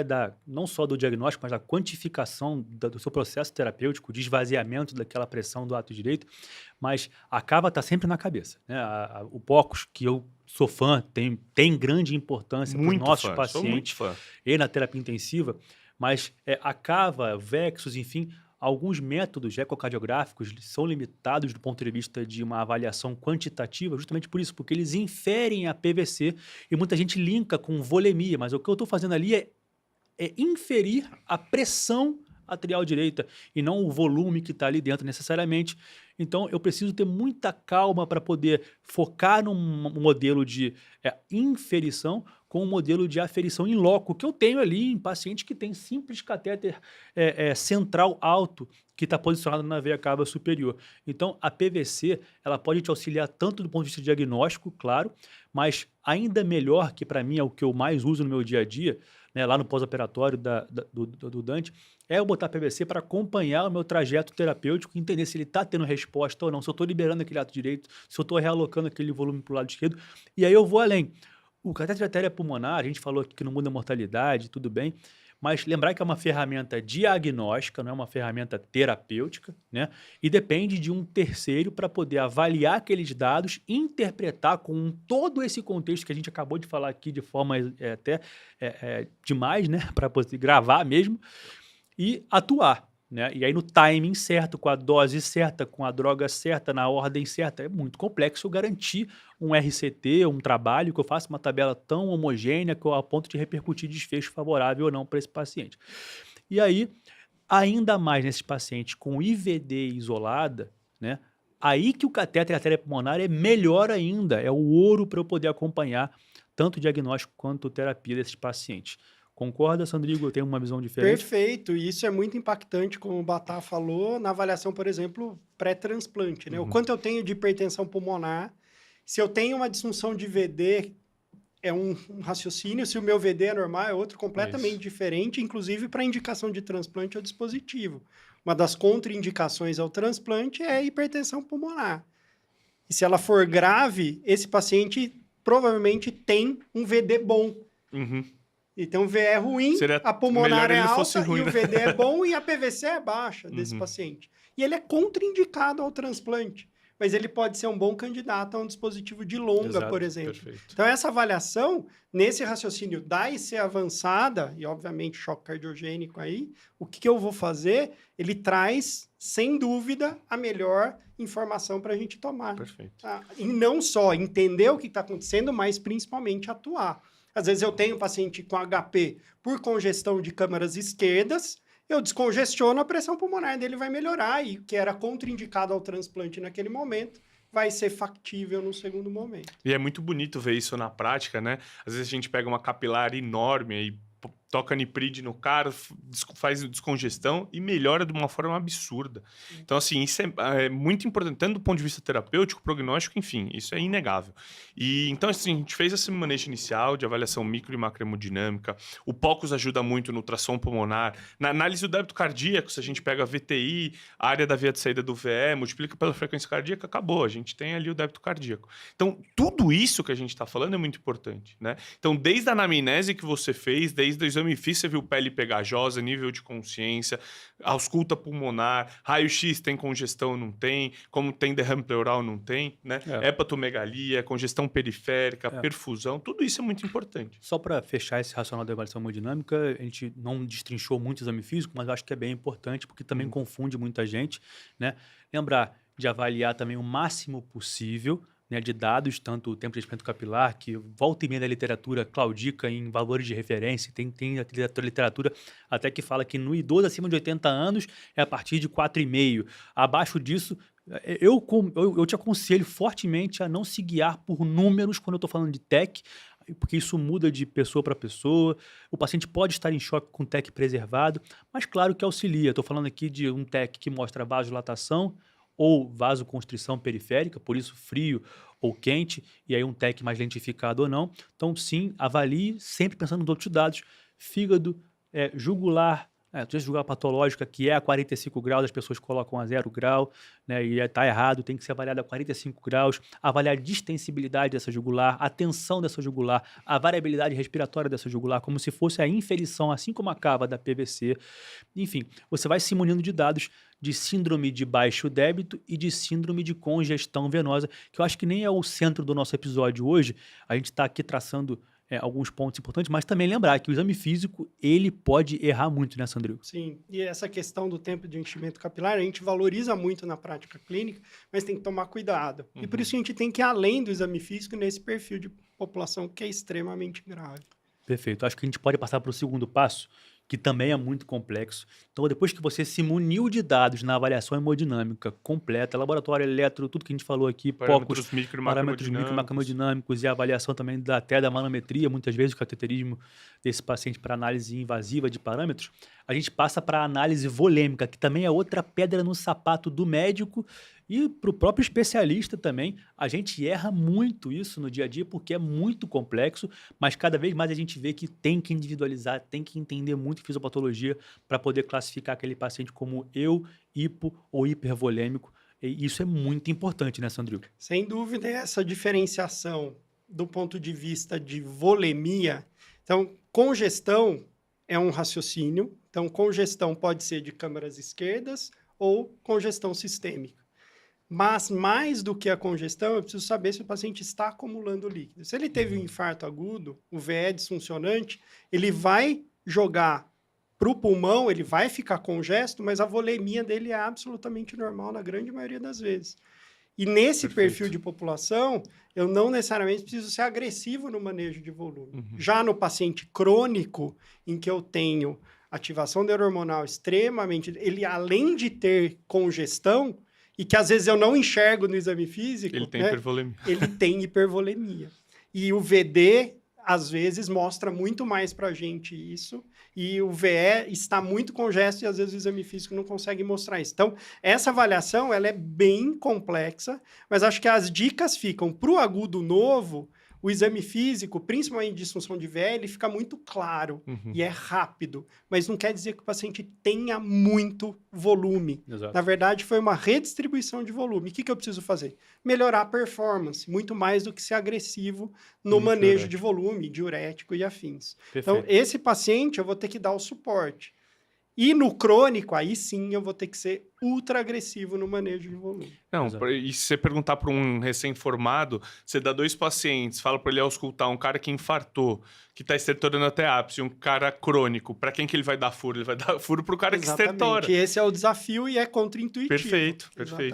não só do diagnóstico, mas da quantificação do seu processo terapêutico, de esvaziamento daquela pressão do ato direito, mas acaba tá sempre na cabeça, né? O POCUS, que eu sou fã, tem grande importância para os nossos pacientes e na terapia intensiva, mas a cava, VEXUS, enfim, alguns métodos ecocardiográficos são limitados do ponto de vista de uma avaliação quantitativa, justamente por isso, porque eles inferem a PVC e muita gente linka com volemia, mas o que eu estou fazendo ali é inferir a pressão arterial direita e não o volume que está ali dentro necessariamente. Então, eu preciso ter muita calma para poder focar num modelo de inferição com um modelo de aferição in loco, que eu tenho ali em paciente que tem simples catéter central alto, que está posicionado na veia cava superior. Então, a PVC, ela pode te auxiliar tanto do ponto de vista diagnóstico, claro, mas ainda melhor, que para mim é o que eu mais uso no meu dia a dia, né, lá no pós-operatório do Dante, é eu botar PVC para acompanhar o meu trajeto terapêutico, entender se ele está tendo resposta ou não, se eu estou liberando aquele ato direito, se eu estou realocando aquele volume para o lado esquerdo, e aí eu vou além. O catéter de artéria pulmonar, a gente falou aqui que não muda a mortalidade, tudo bem, mas lembrar que é uma ferramenta diagnóstica, não é uma ferramenta terapêutica, né? E depende de um terceiro para poder avaliar aqueles dados, interpretar com todo esse contexto que a gente acabou de falar aqui de forma até demais, né? Para poder gravar mesmo e atuar. Né? E aí no timing certo, com a dose certa, com a droga certa, na ordem certa, é muito complexo eu garantir um RCT, um trabalho que eu faça uma tabela tão homogênea que eu a ponto de repercutir desfecho favorável ou não para esse paciente. E aí, ainda mais nesses pacientes com IVD isolada, né? Aí que o catéter artéria pulmonar é melhor ainda, é o ouro para eu poder acompanhar tanto o diagnóstico quanto a terapia desses pacientes. Concorda, Sandrigo? Eu tenho uma visão diferente? Perfeito, e isso é muito impactante, como o Batá falou, na avaliação, por exemplo, pré-transplante, né? O quanto eu tenho de hipertensão pulmonar, se eu tenho uma disfunção de VD, é um raciocínio, se o meu VD é normal, é outro completamente diferente, inclusive para indicação de transplante ao dispositivo. Uma das contraindicações ao transplante é a hipertensão pulmonar. E se ela for grave, esse paciente provavelmente tem um VD bom. Então, o VE é ruim, a pulmonar é alta, ruim, e o VD é bom e a PVC é baixa desse paciente. E ele é contraindicado ao transplante, mas ele pode ser um bom candidato a um dispositivo de longa, por exemplo. Perfeito. Então, essa avaliação, nesse raciocínio da IC avançada, e obviamente choque cardiogênico aí, o que eu vou fazer? Ele traz, sem dúvida, a melhor informação para a gente tomar. Perfeito. Tá? E não só entender o que está acontecendo, mas principalmente atuar. Às vezes eu tenho um paciente com HP por congestão de câmaras esquerdas, eu descongestiono, a pressão pulmonar dele vai melhorar e o que era contraindicado ao transplante naquele momento vai ser factível no segundo momento. E é muito bonito ver isso na prática, né? Às vezes a gente pega uma capilar enorme e toca niprid no cara, faz descongestão e melhora de uma forma absurda. Então, assim, isso é muito importante, tanto do ponto de vista terapêutico, prognóstico, enfim, isso é inegável. E, então, assim, a gente fez esse manejo inicial de avaliação micro e macrohemodinâmica, o POCUS ajuda muito no ultrassom pulmonar, na análise do débito cardíaco, se a gente pega a VTI, a área da via de saída do VE, multiplica pela frequência cardíaca, acabou, a gente tem ali o débito cardíaco. Então, tudo isso que a gente está falando é muito importante, né? Então, desde a anamnese que você fez, desde o exame físico, você viu pele pegajosa, nível de consciência, ausculta pulmonar, raio-x tem congestão, não tem, como tem derrame pleural, não tem, né? Hepatomegalia, congestão periférica, perfusão, tudo isso é muito importante. Só para fechar esse racional da avaliação hemodinâmica, a gente não destrinchou muito o exame físico, mas eu acho que é bem importante, porque também confunde muita gente, né? Lembrar de avaliar também o máximo possível, né, de dados, tanto o tempo de crescimento capilar, que volta e meia da literatura claudica em valores de referência, tem a literatura até que fala que no idoso acima de 80 anos é a partir de 4,5. Abaixo disso, eu te aconselho fortemente a não se guiar por números quando eu estou falando de TEC, porque isso muda de pessoa para pessoa. O paciente pode estar em choque com TEC preservado, mas claro que auxilia. Estou falando aqui de um TEC que mostra vasodilatação, ou vasoconstrição periférica, por isso frio ou quente, e aí um TEC mais lentificado ou não. Então, sim, avalie sempre pensando nos outros dados. Fígado, jugular, jugular patológica, que é a 45 graus, as pessoas colocam a 0 grau, né, e está errado, tem que ser avaliado a 45 graus, avaliar a distensibilidade dessa jugular, a tensão dessa jugular, a variabilidade respiratória dessa jugular, como se fosse a inferição, assim como a cava da PVC. Enfim, você vai se munindo de dados de síndrome de baixo débito e de síndrome de congestão venosa, que eu acho que nem é o centro do nosso episódio hoje. A gente está aqui traçando alguns pontos importantes, mas também lembrar que o exame físico, ele pode errar muito, né, Sandrigo? Sim, e essa questão do tempo de enchimento capilar, a gente valoriza muito na prática clínica, mas tem que tomar cuidado. E por isso a gente tem que ir além do exame físico nesse perfil de população que é extremamente grave. Perfeito. Acho que a gente pode passar para o segundo passo, que também é muito complexo. Então, depois que você se muniu de dados na avaliação hemodinâmica completa, laboratório eletro, tudo que a gente falou aqui, Parâmetros micro e parâmetros micro e macrohemodinâmicos. macrohemodinâmicos e a avaliação também até da manometria, muitas vezes o cateterismo desse paciente para análise invasiva de parâmetros, a gente passa para a análise volêmica, que também é outra pedra no sapato do médico e para o próprio especialista também. A gente erra muito isso no dia a dia porque é muito complexo, mas cada vez mais a gente vê que tem que individualizar, tem que entender muito fisiopatologia para poder classificar aquele paciente como hipo ou hipervolêmico. E isso é muito importante, né, Sandro? Sem dúvida, essa diferenciação do ponto de vista de volemia. Então, congestão é um raciocínio. Então, congestão pode ser de câmaras esquerdas ou congestão sistêmica. Mas, mais do que a congestão, eu preciso saber se o paciente está acumulando líquido. Se ele teve um infarto agudo, o VE disfuncionante, ele vai jogar para o pulmão, ele vai ficar congesto, mas a volemia dele é absolutamente normal na grande maioria das vezes. E nesse perfil de população, eu não necessariamente preciso ser agressivo no manejo de volume. Já no paciente crônico, em que eu tenho ativação neurohormonal extremamente... Ele, além de ter congestão, e que às vezes eu não enxergo no exame físico... Ele tem hipervolemia. Ele tem hipervolemia. E o VD, às vezes, mostra muito mais para a gente isso, e o VE está muito congesto e às vezes o exame físico não consegue mostrar isso. Então, essa avaliação ela é bem complexa, mas acho que as dicas ficam para o agudo novo, o exame físico, principalmente de disfunção de VE, ele fica muito claro e é rápido, mas não quer dizer que o paciente tenha muito volume. Exato. Na verdade, foi uma redistribuição de volume. O que eu preciso fazer? Melhorar a performance, muito mais do que ser agressivo no manejo de volume, diurético e afins. Perfeito. Então, esse paciente eu vou ter que dar o suporte. E no crônico, aí sim, eu vou ter que ser ultra agressivo no manejo de volume. Não, Exato. e se você perguntar para um recém-formado, você dá 2 pacientes, fala para ele auscultar um cara que infartou, que está estertorando até ápice, um cara crônico, para quem que ele vai dar furo? Ele vai dar furo para o cara que estertora. E esse é o desafio e é contraintuitivo. Perfeito.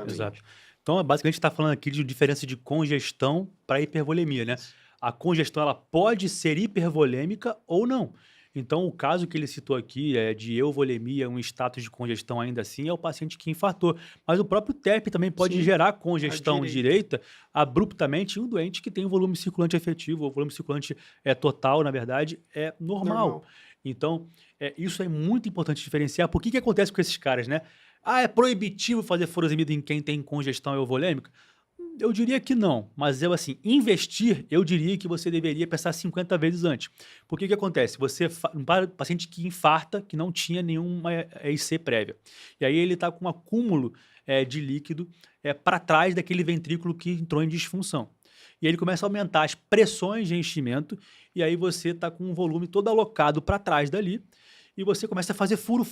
Exato. Então, basicamente, a gente está falando aqui de diferença de congestão para hipervolemia, né? A congestão ela pode ser hipervolêmica ou não. Então, o caso que ele citou aqui é de euvolemia, um status de congestão ainda assim, é o paciente que infartou. Mas o próprio TEP também pode gerar congestão direita abruptamente em um doente que tem um volume circulante efetivo, ou volume circulante total, na verdade, é normal. Então, isso é muito importante diferenciar. Por que acontece com esses caras, né? Ah, é proibitivo fazer furosemida em quem tem congestão euvolêmica? Eu diria que não, mas eu assim, investir, eu diria que você deveria pensar 50 vezes antes. Porque o que acontece? Você, um paciente que infarta, que não tinha nenhuma EIC prévia, e aí ele está com um acúmulo de líquido para trás daquele ventrículo que entrou em disfunção. E aí ele começa a aumentar as pressões de enchimento, e aí você está com um volume todo alocado para trás dali, e você começa a fazer furo,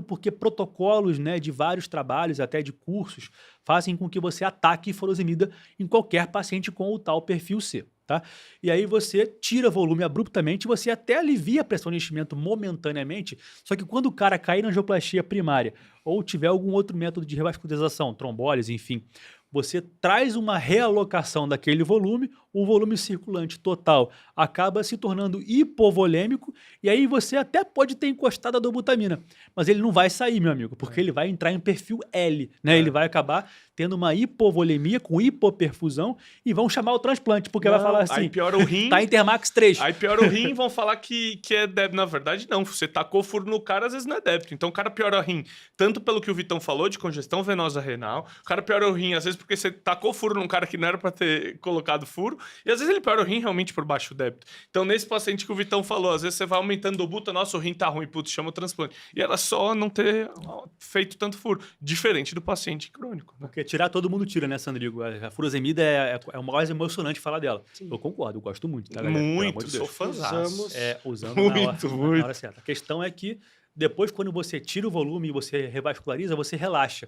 porque protocolos, né, de vários trabalhos, até de cursos, fazem com que você ataque furosemida em qualquer paciente com o tal perfil C, tá? E aí você tira volume abruptamente, você até alivia a pressão de enchimento momentaneamente, só que quando o cara cair na angioplastia primária ou tiver algum outro método de revascularização, trombólise, enfim, você traz uma realocação daquele volume, o volume circulante total acaba se tornando hipovolêmico, e aí você até pode ter encostado a dobutamina, mas ele não vai sair, meu amigo, porque ele vai entrar em perfil L, né? Ele vai acabar tendo uma hipovolemia com hipoperfusão e vão chamar o transplante, porque vai falar assim, aí piora o rim, tá Intermax 3. Aí piora o rim, vão falar que é débito. Na verdade, não. Você tacou furo no cara, às vezes não é débito. Então o cara piora o rim, tanto pelo que o Vitão falou de congestão venosa renal, o cara piora o rim, às vezes porque você tacou furo num cara que não era pra ter colocado furo, e às vezes ele piora o rim realmente por baixo débito. Então nesse paciente que o Vitão falou, às vezes você vai aumentando o buta, nossa, o rim tá ruim, putz, chama o transplante. E era só não ter feito tanto furo. Diferente do paciente crônico, né? Porque tirar todo mundo tira, né, Sandrigo? A furosemida é o mais emocionante falar dela. Sim. Eu concordo, eu gosto muito, tá, galera? Muito, de sou fãzaço. Usando Muito. na hora certa. A questão é que depois, quando você tira o volume e você revasculariza, você relaxa.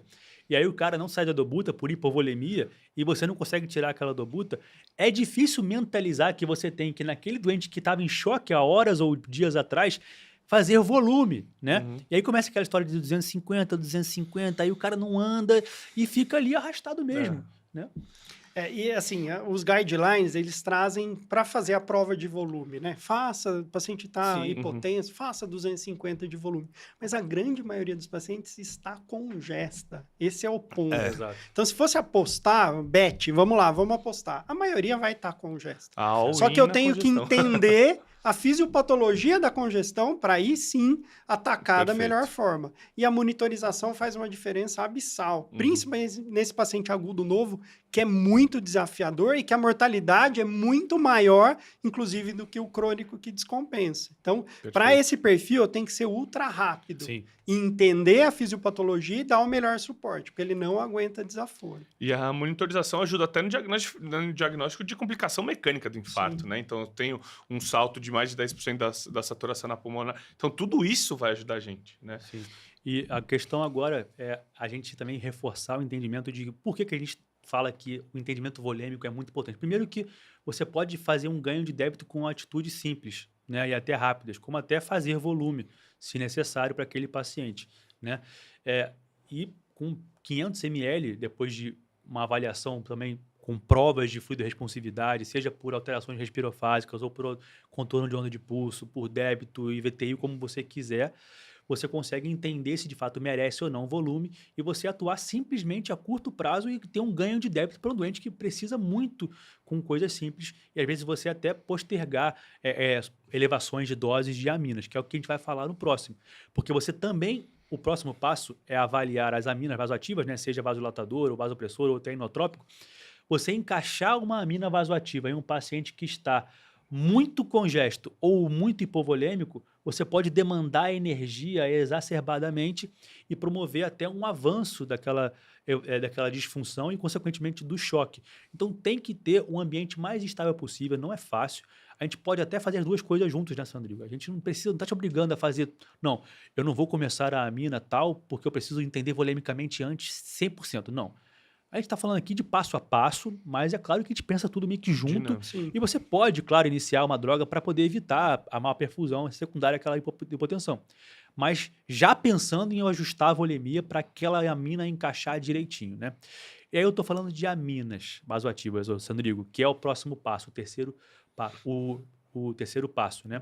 E aí o cara não sai da dobuta por hipovolemia e você não consegue tirar aquela dobuta. É difícil mentalizar que você tem que naquele doente que estava em choque há horas ou dias atrás, fazer volume, né? E aí começa aquela história de 250, aí o cara não anda e fica ali arrastado mesmo, né? E assim, os guidelines, eles trazem para fazer a prova de volume, né? Faça, o paciente está Sim. hipotenso, faça 250 de volume. Mas a grande maioria dos pacientes está congesta. Esse é o ponto. Exato. Então, se fosse apostar, bet, vamos lá, vamos apostar. A maioria vai estar congesta. Só que eu tenho que entender a fisiopatologia da congestão para aí sim atacar da melhor forma. E a monitorização faz uma diferença abissal, principalmente nesse paciente agudo novo, que é muito desafiador e que a mortalidade é muito maior, inclusive, do que o crônico que descompensa. Então, para esse perfil, eu tenho que ser ultra rápido. Sim. E entender a fisiopatologia e dar o melhor suporte, porque ele não aguenta desaforo. E a monitorização ajuda até no diagnóstico de complicação mecânica do infarto, Sim. né? Então, eu tenho um salto de mais de 10% da saturação na pulmonar. Então, tudo isso vai ajudar a gente, né? Sim. E a questão agora é a gente também reforçar o entendimento de por que a gente fala que o entendimento volêmico é muito importante. Primeiro que você pode fazer um ganho de débito com atitudes simples, né? E até rápidas, como até fazer volume, se necessário, para aquele paciente, né? E com 500 ml, depois de uma avaliação também com provas de fluido-responsividade, seja por alterações respirofásicas ou por contorno de onda de pulso, por débito e VTI, como você quiser, você consegue entender se de fato merece ou não volume e você atuar simplesmente a curto prazo e ter um ganho de débito para um doente que precisa muito com coisas simples e às vezes você até postergar elevações de doses de aminas, que é o que a gente vai falar no próximo. Porque você também, o próximo passo é avaliar as aminas vasoativas, né, seja vasodilatador ou vasopressor ou até inotrópico, você encaixar uma amina vasoativa em um paciente que está muito congesto ou muito hipovolêmico, você pode demandar energia exacerbadamente e promover até um avanço daquela disfunção e, consequentemente, do choque. Então, tem que ter um ambiente mais estável possível, não é fácil. A gente pode até fazer as duas coisas juntos, né, Sandrigo? A gente não está te obrigando a fazer... Não, eu não vou começar a amina tal porque eu preciso entender volemicamente antes 100%. Não. A gente está falando aqui de passo a passo, mas é claro que a gente pensa tudo meio que junto. E você pode, claro, iniciar uma droga para poder evitar a má perfusão secundária àquela hipotensão. Mas já pensando em ajustar a volemia para aquela amina encaixar direitinho, né? E aí eu estou falando de aminas vasoativas, Sandrigo, que é o próximo passo, o terceiro passo, né?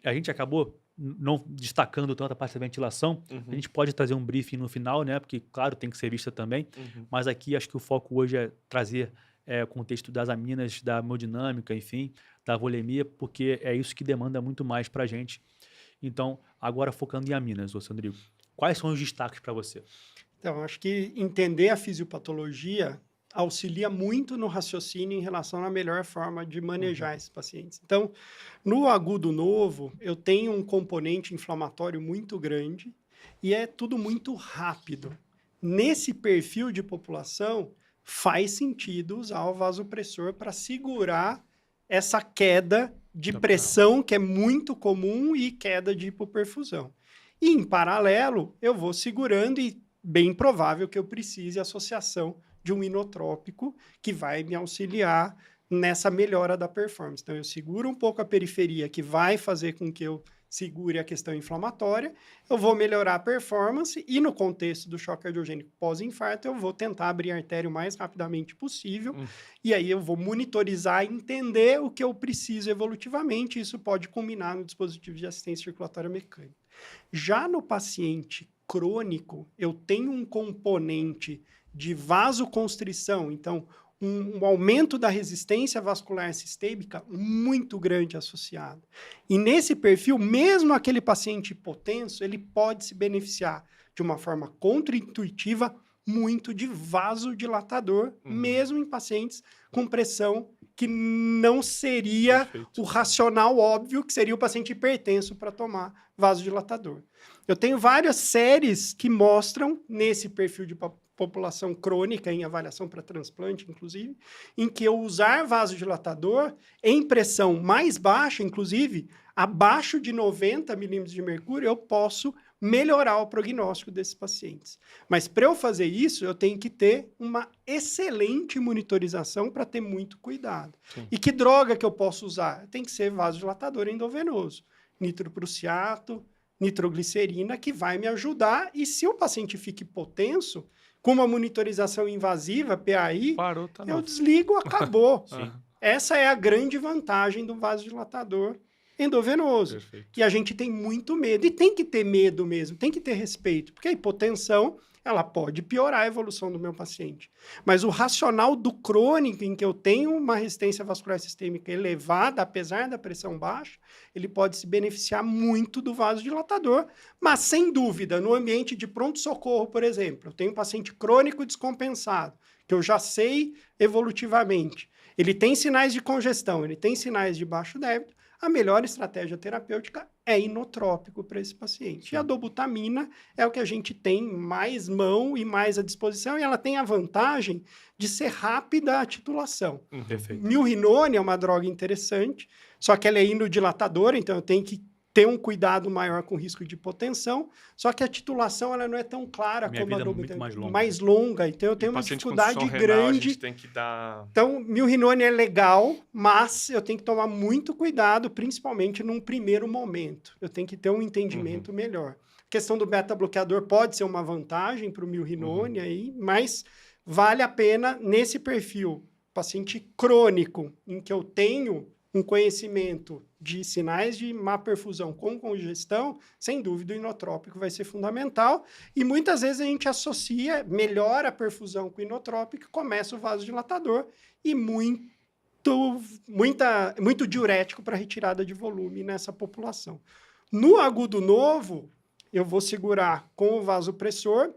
A gente acabou não destacando tanto a parte da ventilação, a gente pode trazer um briefing no final, né? Porque, claro, tem que ser vista também, mas aqui acho que o foco hoje é trazer o contexto das aminas, da hemodinâmica, enfim, da volemia, porque é isso que demanda muito mais para a gente. Então, agora focando em aminas, Sandrigo, quais são os destaques para você? Então, acho que entender a fisiopatologia auxilia muito no raciocínio em relação à melhor forma de manejar esses pacientes. Então, no agudo novo, eu tenho um componente inflamatório muito grande e é tudo muito rápido. Nesse perfil de população, faz sentido usar o vasopressor para segurar essa queda de pressão, que é muito comum, e queda de hipoperfusão. E, em paralelo, eu vou segurando e bem provável que eu precise associação de um inotrópico que vai me auxiliar nessa melhora da performance. Então, eu seguro um pouco a periferia, que vai fazer com que eu segure a questão inflamatória, eu vou melhorar a performance e, no contexto do choque cardiogênico pós-infarto, eu vou tentar abrir a artéria o mais rapidamente possível e aí eu vou monitorizar e entender o que eu preciso evolutivamente. Isso pode culminar no dispositivo de assistência circulatória mecânica. Já no paciente crônico, eu tenho um componente de vasoconstrição, então um aumento da resistência vascular sistêmica muito grande associado. E nesse perfil, mesmo aquele paciente hipotenso, ele pode se beneficiar de uma forma contraintuitiva muito de vasodilatador, mesmo em pacientes com pressão que não seria o racional óbvio, que seria o paciente hipertenso para tomar vasodilatador. Eu tenho várias séries que mostram, nesse perfil de população crônica, em avaliação para transplante, inclusive, em que eu usar vasodilatador em pressão mais baixa, inclusive, abaixo de 90 milímetros de mercúrio, eu posso melhorar o prognóstico desses pacientes. Mas para eu fazer isso, eu tenho que ter uma excelente monitorização para ter muito cuidado. E que droga que eu posso usar? Tem que ser vasodilatador endovenoso. Nitroprussiato, nitroglicerina, que vai me ajudar. E se o paciente fica hipotenso, Com uma monitorização invasiva, PAI, Parou, tá eu não. desligo, acabou. Sim. Essa é a grande vantagem do vasodilatador endovenoso. Perfeito. Que a gente tem muito medo. E tem que ter medo mesmo, tem que ter respeito. Porque a hipotensão, ela pode piorar a evolução do meu paciente. Mas o racional do crônico, em que eu tenho uma resistência vascular sistêmica elevada, apesar da pressão baixa, ele pode se beneficiar muito do vasodilatador. Mas, sem dúvida, no ambiente de pronto-socorro, por exemplo, eu tenho um paciente crônico descompensado, que eu já sei evolutivamente. Ele tem sinais de congestão, ele tem sinais de baixo débito. A melhor estratégia terapêutica é inotrópico para esse paciente. E a dobutamina é o que a gente tem mais mão e mais à disposição, e ela tem a vantagem de ser rápida a titulação. Perfeito. Milrinone é uma droga interessante, só que ela é inodilatadora, então eu tenho que ter um cuidado maior com o risco de hipotensão, só que a titulação ela não é tão clara Minha como a vida é muito dobutamina. mais longa. Então eu tenho uma Paciente com dificuldade insuficiência renal, a grande. gente tem que dar... Então, milrinone é legal, mas eu tenho que tomar muito cuidado, principalmente num primeiro momento. Eu tenho que ter um entendimento melhor. A questão do beta-bloqueador pode ser uma vantagem para o milrinone aí, mas vale a pena nesse perfil, paciente crônico, em que eu tenho um conhecimento de sinais de má perfusão com congestão, sem dúvida o inotrópico vai ser fundamental. E muitas vezes a gente associa, melhora a perfusão com o inotrópico, começa o vasodilatador e muito diurético para retirada de volume nessa população. No agudo novo, eu vou segurar com o vasopressor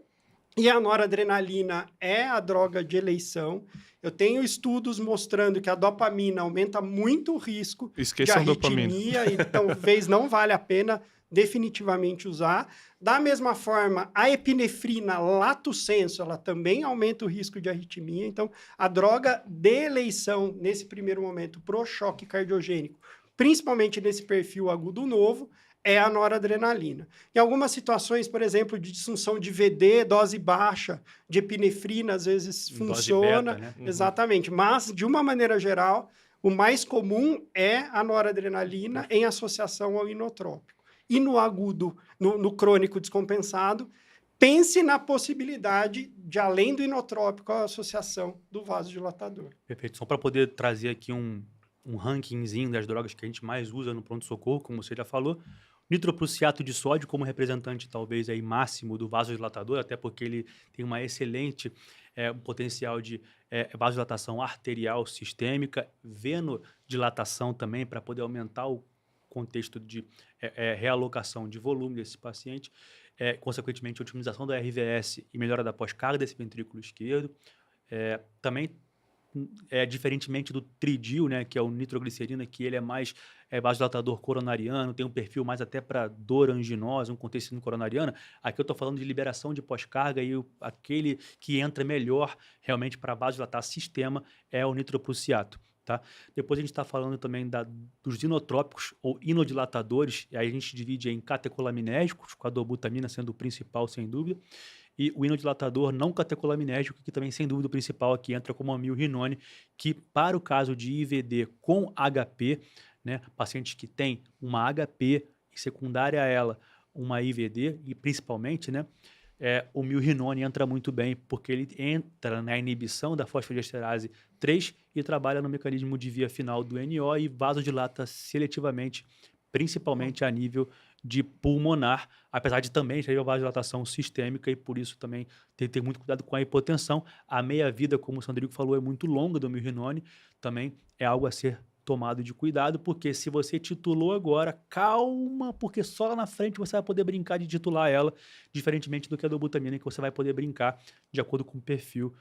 e a noradrenalina é a droga de eleição. Eu tenho estudos mostrando que a dopamina aumenta muito o risco Esqueçam de dopamina. arritmia e talvez não vale a pena definitivamente usar. Da mesma forma, a epinefrina lato sensu, ela também aumenta o risco de arritmia. Então, a droga de eleição, nesse primeiro momento, pro choque cardiogênico, principalmente nesse perfil agudo novo, é a noradrenalina. Em algumas situações, por exemplo, de disfunção de VD, dose baixa, de epinefrina, às vezes Dose funciona. beta, né? Exatamente. Mas, de uma maneira geral, o mais comum é a noradrenalina em associação ao inotrópico. E no agudo, no crônico descompensado, pense na possibilidade de, além do inotrópico, a associação do vasodilatador. Perfeito. Só para poder trazer aqui um rankingzinho das drogas que a gente mais usa no pronto-socorro, como você já falou. Nitroprusiato de sódio como representante, talvez, aí, máximo do vasodilatador, até porque ele tem uma excelente potencial de vasodilatação arterial sistêmica, venodilatação também, para poder aumentar o contexto de realocação de volume desse paciente, consequentemente, otimização da RVS e melhora da pós-carga desse ventrículo esquerdo. Também, diferentemente do tridil, né, que é o nitroglicerina, que ele é mais vasodilatador coronariano, tem um perfil mais até para dor anginosa, um contexto coronariano. Aqui eu estou falando de liberação de pós-carga e aquele que entra melhor realmente para vasodilatar sistema é o nitroprusiato. Tá? Depois a gente está falando também dos inotrópicos ou inodilatadores, e aí a gente divide em catecolaminérgicos, com a dobutamina sendo o principal, sem dúvida, e o inodilatador não catecolaminérgico, que também, sem dúvida, o principal aqui entra como a milrinone, que para o caso de IVD com HP, né, pacientes que têm uma HP e secundária a ela uma IVD, e principalmente, né, o milrinone entra muito bem, porque ele entra na inibição da fosfodiesterase 3 e trabalha no mecanismo de via final do NO e vasodilata seletivamente, principalmente a nível de pulmonar, apesar de também ter uma vasodilatação sistêmica e por isso também tem que ter muito cuidado com a hipotensão. A meia-vida, como o Sandrigo falou, é muito longa do milrinone, também é algo a ser tomado de cuidado, porque se você titulou agora, calma, porque só lá na frente você vai poder brincar de titular ela, diferentemente do que a dobutamina, que você vai poder brincar de acordo com o perfil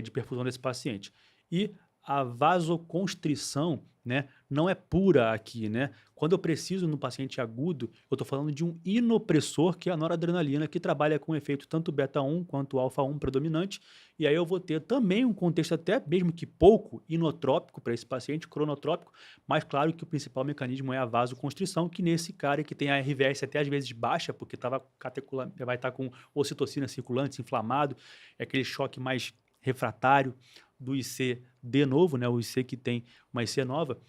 de perfusão desse paciente. E a vasoconstrição, né, não é pura aqui, né? Quando eu preciso no paciente agudo, eu estou falando de um inopressor, que é a noradrenalina, que trabalha com efeito tanto beta-1 quanto alfa-1 predominante, e aí eu vou ter também um contexto até mesmo que pouco inotrópico para esse paciente, cronotrópico, mas claro que o principal mecanismo é a vasoconstrição, que nesse cara que tem a RVS até às vezes baixa, porque vai estar com ocitocina circulante, inflamado, é aquele choque mais refratário do IC de novo, né, o IC que tem uma IC nova,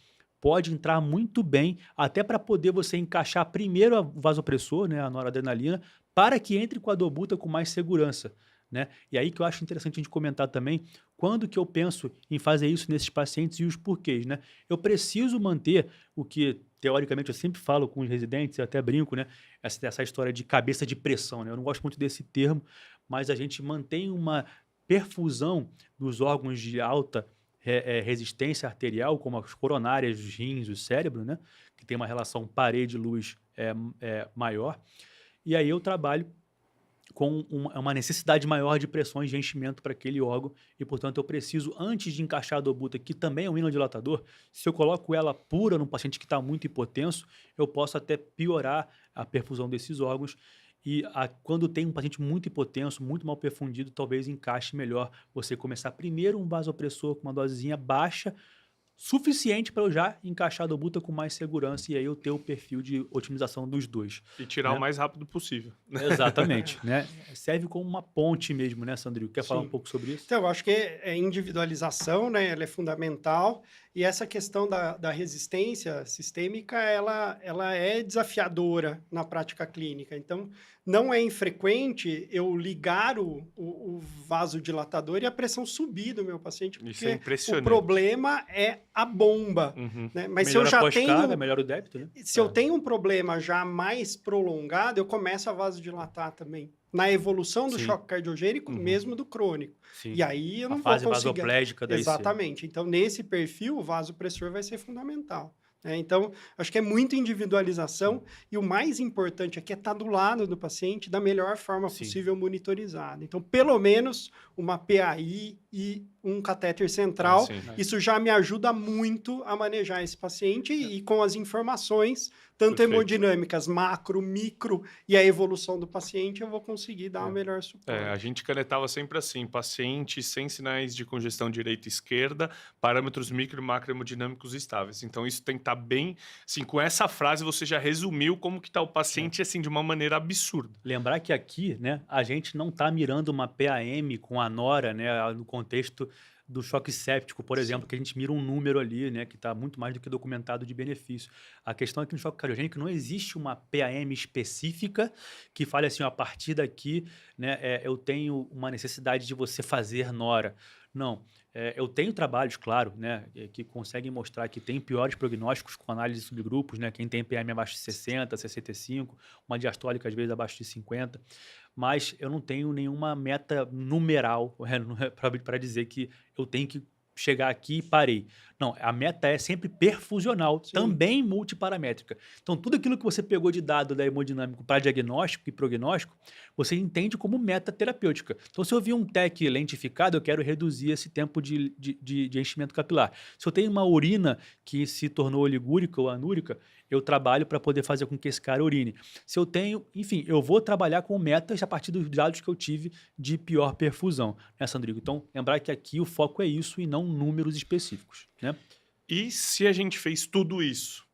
pode entrar muito bem, até para poder você encaixar primeiro o vasopressor, né, a noradrenalina, para que entre com a dobuta com mais segurança. né? E aí que eu acho interessante a gente comentar também quando que eu penso em fazer isso nesses pacientes e os porquês, né? Eu preciso manter o que, teoricamente, eu sempre falo com os residentes, eu até brinco, né? Essa história de cabeça de pressão, né? Eu não gosto muito desse termo, mas a gente mantém uma perfusão dos órgãos de alta resistência arterial, como as coronárias, os rins, o cérebro, né? Que tem uma relação parede-luz maior. E aí eu trabalho com uma necessidade maior de pressões de enchimento para aquele órgão e, portanto, eu preciso, antes de encaixar a dobuta, que também é um inodilatador, se eu coloco ela pura num paciente que está muito hipotenso, eu posso até piorar a perfusão desses órgãos e quando tem um paciente muito hipotenso, muito mal perfundido, talvez encaixe melhor você começar primeiro um vasopressor com uma dosezinha baixa, suficiente para eu já encaixar a dobuta com mais segurança e aí eu ter o perfil de otimização dos dois. E tirar né? o mais rápido possível. Exatamente, né? Serve como uma ponte mesmo, né, Sandrinho? Quer falar um Sim. pouco sobre isso? Então, eu acho que é individualização, né? Ela é fundamental. E essa questão da resistência sistêmica, ela é desafiadora na prática clínica. Então, não é infrequente eu ligar o vasodilatador e a pressão subir do meu paciente, Isso é porque o impressionante. problema é a bomba. Uhum. Né? Mas se Melhora eu já pós-carga, tenho... melhora o débito, né? Se eu tenho um problema já mais prolongado, eu começo a vasodilatar também. Na evolução do Sim. choque cardiogênico, mesmo do crônico. Sim. E aí eu não A vou fase conseguir... vasoplégica daí sim. Exatamente. Então, nesse perfil, o vasopressor vai ser fundamental. Né? Então, acho que é muita individualização e o mais importante aqui é estar do lado do paciente da melhor forma Sim. possível monitorizado. Então, pelo menos uma PAI e um catéter central. sim. Isso já me ajuda muito a manejar esse paciente e com as informações, tanto Perfeito. hemodinâmicas, macro, micro e a evolução do paciente, eu vou conseguir dar um melhor suporte. A gente canetava sempre assim, paciente sem sinais de congestão direita e esquerda, parâmetros micro e macro hemodinâmicos estáveis. Então isso tem que estar bem, assim, com essa frase você já resumiu como que está o paciente, assim, de uma maneira absurda. Lembrar que aqui, né, a gente não está mirando uma PAM com a nora, né, no contexto do choque séptico, por exemplo, que a gente mira um número ali, né, que está muito mais do que documentado de benefício. A questão é que no choque cardiogênico não existe uma PAM específica que fale assim, ó, a partir daqui, né, eu tenho uma necessidade de você fazer nora. Não, eu tenho trabalhos, claro, né, que conseguem mostrar que tem piores prognósticos com análise de subgrupos, né, quem tem PAM abaixo de 60, 65, uma diastólica às vezes abaixo de 50, mas eu não tenho nenhuma meta numeral para dizer que eu tenho que chegar aqui e parei. Não, a meta é sempre perfusional, também multiparamétrica. Então, tudo aquilo que você pegou de dado da hemodinâmico para diagnóstico e prognóstico, você entende como meta terapêutica. Então, se eu vi um TEC lentificado, eu quero reduzir esse tempo de enchimento capilar. Se eu tenho uma urina que se tornou oligúrica ou anúrica, eu trabalho para poder fazer com que esse cara urine. Se eu tenho, enfim, eu vou trabalhar com metas a partir dos dados que eu tive de pior perfusão, né, Sandrigo? Então, lembrar que aqui o foco é isso e não números específicos, né? E se a gente fez tudo isso?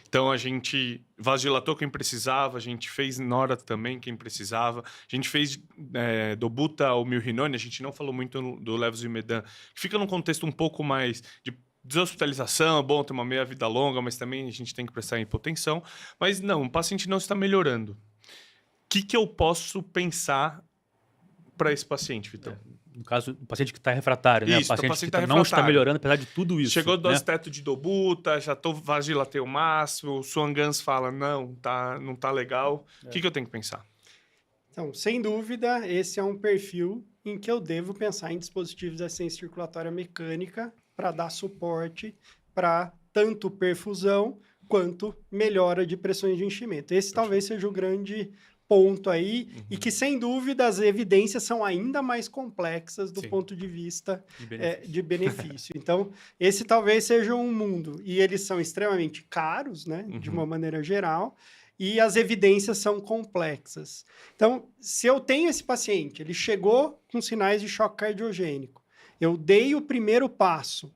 Então, a gente vasodilatou quem precisava, a gente fez nora também quem precisava, a gente fez dobuta ou milrinone, a gente não falou muito do levodopa, que fica num contexto um pouco mais de deshospitalização, é bom ter uma meia-vida longa, mas também a gente tem que prestar em hipotensão. Mas não, o paciente não está melhorando. O que eu posso pensar para esse paciente, Vitão? No caso, o paciente que está refratário, né? Isso, o paciente tá que não está melhorando, apesar de tudo isso. Chegou né? dose teto de dobuta, já estou vasilatei o máximo, o Swan-Ganz fala, não tá legal. O que eu tenho que pensar? Então, sem dúvida, esse é um perfil em que eu devo pensar em dispositivos de assistência circulatória mecânica para dar suporte para tanto perfusão quanto melhora de pressões de enchimento. Esse talvez seja o grande ponto aí, e que, sem dúvida, as evidências são ainda mais complexas do ponto de vista de benefício. Então, esse talvez seja um mundo. E eles são extremamente caros, né, de uma maneira geral, e as evidências são complexas. Então, se eu tenho esse paciente, ele chegou com sinais de choque cardiogênico, eu dei o primeiro passo,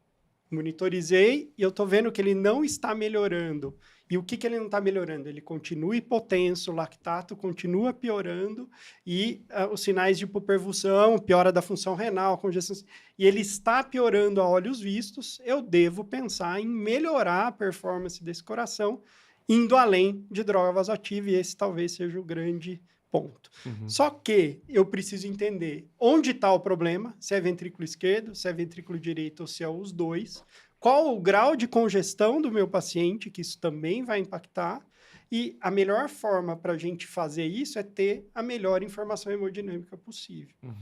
monitorizei, e eu estou vendo que ele não está melhorando. E o que ele não está melhorando? Ele continua hipotenso, o lactato continua piorando e os sinais de hipoperfusão, piora da função renal, congestão, e ele está piorando a olhos vistos, eu devo pensar em melhorar a performance desse coração, indo além de droga vasoativa, e esse talvez seja o grande Ponto. Uhum. Só que eu preciso entender onde está o problema, se é ventrículo esquerdo, se é ventrículo direito ou se é os dois, qual o grau de congestão do meu paciente, que isso também vai impactar, e a melhor forma para a gente fazer isso é ter a melhor informação hemodinâmica possível. Uhum.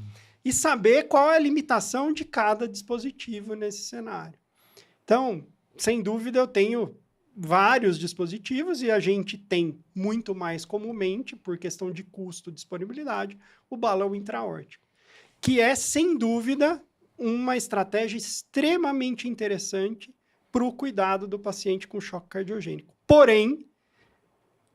E saber qual é a limitação de cada dispositivo nesse cenário. Então, sem dúvida, eu tenho vários dispositivos e a gente tem muito mais comumente, por questão de custo e disponibilidade, o balão intra-aórtico, que é, sem dúvida, uma estratégia extremamente interessante para o cuidado do paciente com choque cardiogênico. Porém,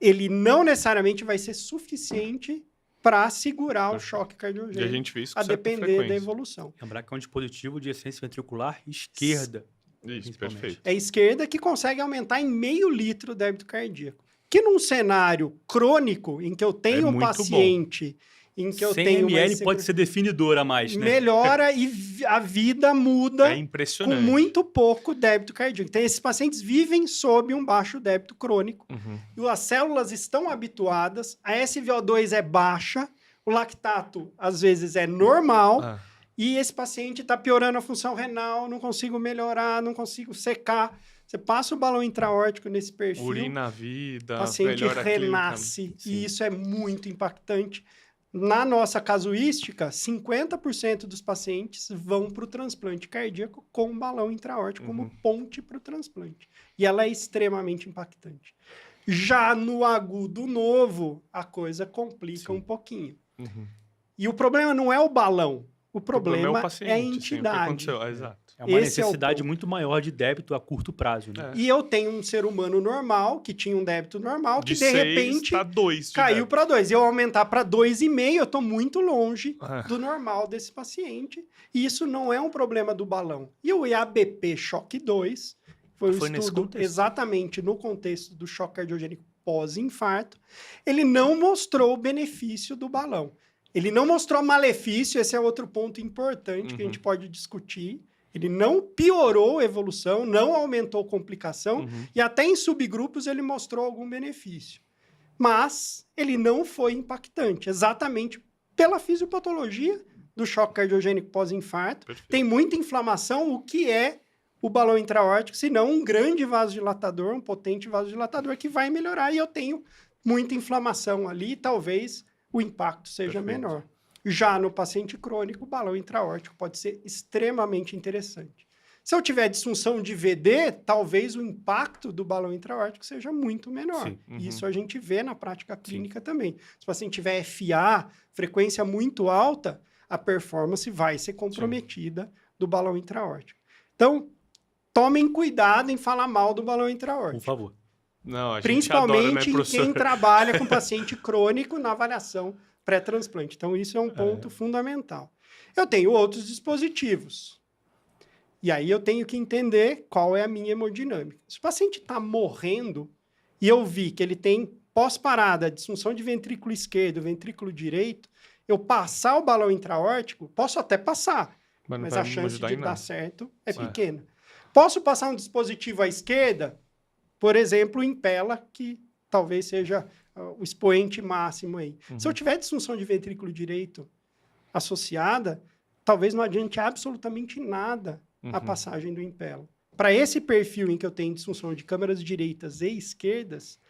ele não necessariamente vai ser suficiente para segurar o choque E a cardiogênico, gente vê isso com a certa depender frequência. da evolução. Lembrar que é um dispositivo de essência ventricular esquerda. Isso, principalmente. perfeito. É a esquerda que consegue aumentar em meio litro o débito cardíaco. Que num cenário crônico, em que eu tenho um muito paciente, em que eu 100 tenho uma ml pode ser definidor a mais, né? melhora e a vida muda É com impressionante. muito pouco débito cardíaco. Então, esses pacientes vivem sob um baixo débito crônico. Uhum. E as células estão habituadas, a SVO2 é baixa, o lactato, às vezes, é normal, Ah, e esse paciente está piorando a função renal, não consigo melhorar, não consigo secar. Você passa o balão intra-aórtico nesse perfil, urina a vida, o paciente melhora a clínica. renasce, Sim. e isso é muito impactante. Na nossa casuística, 50% dos pacientes vão para o transplante cardíaco com um balão intra-aórtico como ponte para o transplante. E ela é extremamente impactante. Já no agudo novo, a coisa complica Sim. um pouquinho. Uhum. E o problema não é o balão, o problema o é a paciente, sim, o que entidade. aconteceu. Exato. É uma Esse é o necessidade ponto. muito maior de débito a curto prazo, né? É. E eu tenho um ser humano normal, que tinha um débito normal, que de 6 repente tá 2 de caiu débito. para 2. Eu aumentar para 2,5, eu estou muito longe Ah. do normal desse paciente. E isso não é um problema do balão. E o IABP Choque 2 foi um Foi nesse estudo contexto. exatamente no contexto do choque cardiogênico pós-infarto. Ele não mostrou o benefício do balão. Ele não mostrou malefício, esse é outro ponto importante que a gente pode discutir. Ele não piorou a evolução, não aumentou complicação, e até em subgrupos ele mostrou algum benefício. Mas ele não foi impactante, exatamente pela fisiopatologia do choque cardiogênico pós-infarto. Perfeito. Tem muita inflamação, o que é o balão intra-aórtico, senão um grande vasodilatador, um potente vasodilatador que vai melhorar. E eu tenho muita inflamação ali, talvez o impacto seja Perfeito. menor. Já no paciente crônico, o balão intra-aórtico pode ser extremamente interessante. Se eu tiver disfunção de VD, talvez o impacto do balão intra-aórtico seja muito menor. Sim, uhum. Isso a gente vê na prática clínica também. Se o paciente tiver FA, frequência muito alta, a performance vai ser comprometida do balão intra-aórtico. Então, tomem cuidado em falar mal do balão Por intra-aórtico. favor. Não, a gente Principalmente adora, né, em professor? quem trabalha com paciente crônico na avaliação pré-transplante. Então, isso é um ponto fundamental. Eu tenho outros dispositivos. E aí eu tenho que entender qual é a minha hemodinâmica. Se o paciente está morrendo e eu vi que ele tem pós-parada, disfunção de ventrículo esquerdo, ventrículo direito, eu passar o balão intra-aórtico, posso até passar, Mas não mas vai a me chance ajudar de em dar nada. certo é pequena. Posso passar um dispositivo à esquerda, por exemplo, o Impella, que talvez seja o expoente máximo aí. Se eu tiver disfunção de ventrículo direito associada, talvez não adiante absolutamente nada a passagem do Impella. Para esse perfil em que eu tenho disfunção de câmaras direitas e esquerdas,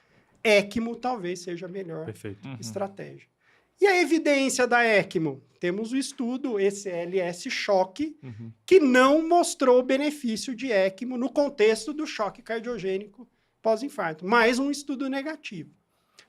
ECMO talvez seja a melhor Perfeito. estratégia. E a evidência da ECMO? Temos o estudo ECLS Choque, que não mostrou o benefício de ECMO no contexto do choque cardiogênico pós-infarto. Mais um estudo negativo.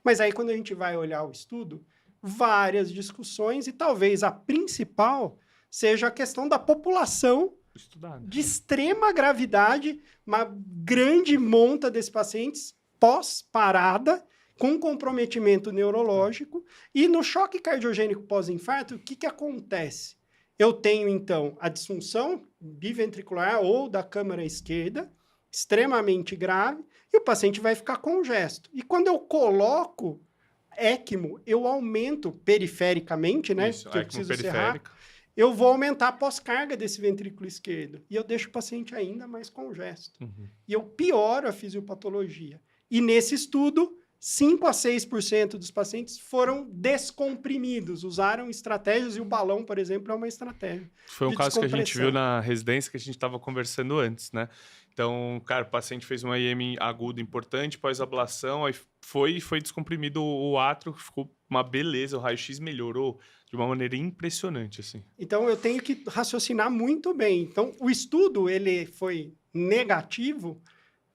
Mas aí, quando a gente vai olhar o estudo, várias discussões, e talvez a principal seja a questão da população Estudado. de extrema gravidade, uma grande monta desses pacientes pós-parada, com comprometimento neurológico, e no choque cardiogênico pós-infarto, o que, que acontece? Eu tenho, então, a disfunção biventricular ou da câmara esquerda, extremamente grave, e o paciente vai ficar congesto. E quando eu coloco ECMO, eu aumento perifericamente, né? Isso, que eu ECMO preciso serrar, periférica. eu vou aumentar a pós-carga desse ventrículo esquerdo. E eu deixo o paciente ainda mais congesto. E eu pioro a fisiopatologia. E nesse estudo, 5 a 6% dos pacientes foram descomprimidos, usaram estratégias, e o balão, por exemplo, é uma estratégia. Foi um de caso que a gente descompressão. viu na residência que a gente estava conversando antes, né? Então, cara, o paciente fez uma IM aguda importante, pós-ablação, aí foi descomprimido o átrio, ficou uma beleza, o raio-x melhorou de uma maneira impressionante, assim. Então, eu tenho que raciocinar muito bem. Então, o estudo, ele foi negativo,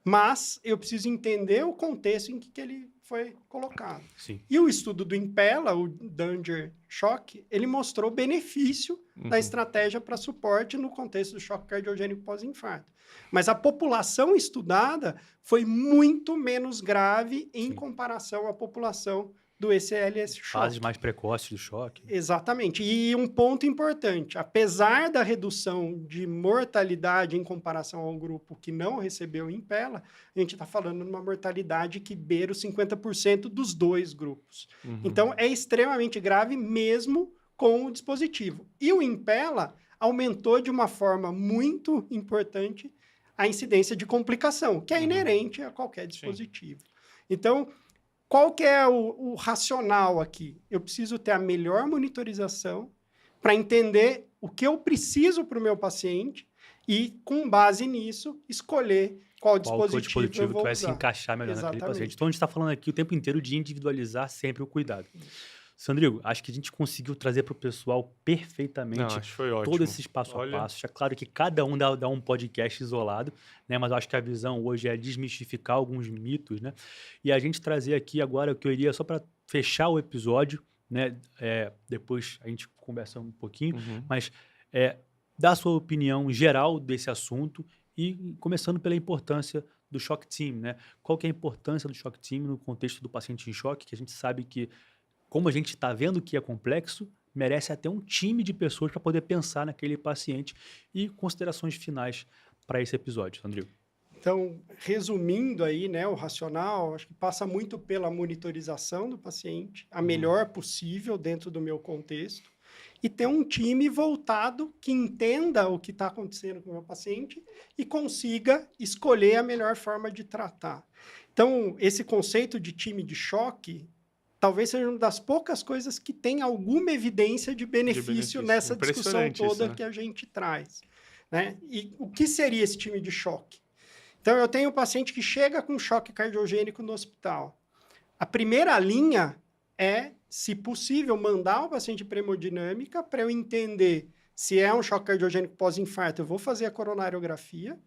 mas eu preciso entender o contexto em que ele foi colocado. Sim. E o estudo do Impella, o Danger Shock, ele mostrou benefício da estratégia para suporte no contexto do choque cardiogênico pós-infarto. Mas a população estudada foi muito menos grave em comparação à população do ECLS Shock. Fases mais precoces do choque. Exatamente. E um ponto importante, apesar da redução de mortalidade em comparação ao grupo que não recebeu Impella, a gente está falando de uma mortalidade que beira os 50% dos dois grupos. Então, é extremamente grave mesmo com o dispositivo. E o Impella aumentou de uma forma muito importante a incidência de complicação, que é inerente a qualquer dispositivo. Então, qual que é o racional aqui? Eu preciso ter a melhor monitorização para entender o que eu preciso para o meu paciente e, com base nisso, escolher qual dispositivo eu vou que vai usar. se encaixar melhor naquele Exatamente. paciente. Então, a gente está falando aqui o tempo inteiro de individualizar sempre o cuidado. Sandrigo, acho que a gente conseguiu trazer para o pessoal perfeitamente Não, acho que foi ótimo. todo esse passo a passo. É claro que cada um dá um podcast isolado, né? Mas eu acho que a visão hoje é desmistificar alguns mitos, né? E a gente trazer aqui agora o que eu iria só para fechar o episódio, né? Depois a gente conversa um pouquinho, mas dar a sua opinião geral desse assunto e começando pela importância do Shock Team, né? Qual que é a importância do Shock Team no contexto do paciente em choque, que a gente sabe que, como a gente está vendo que é complexo, merece até um time de pessoas para poder pensar naquele paciente. E considerações finais para esse episódio, Sandrigo. Então, resumindo aí, né, o racional, acho que passa muito pela monitorização do paciente, a melhor possível dentro do meu contexto, e ter um time voltado que entenda o que está acontecendo com o meu paciente e consiga escolher a melhor forma de tratar. Então, esse conceito de time de choque talvez seja uma das poucas coisas que tem alguma evidência de benefício nessa discussão toda isso, né? que a gente traz, né? E o que seria esse time de choque? Então, eu tenho um paciente que chega com choque cardiogênico no hospital. A primeira linha é, se possível, mandar o paciente para hemodinâmica para eu entender se é um choque cardiogênico pós-infarto. Eu vou fazer a coronariografia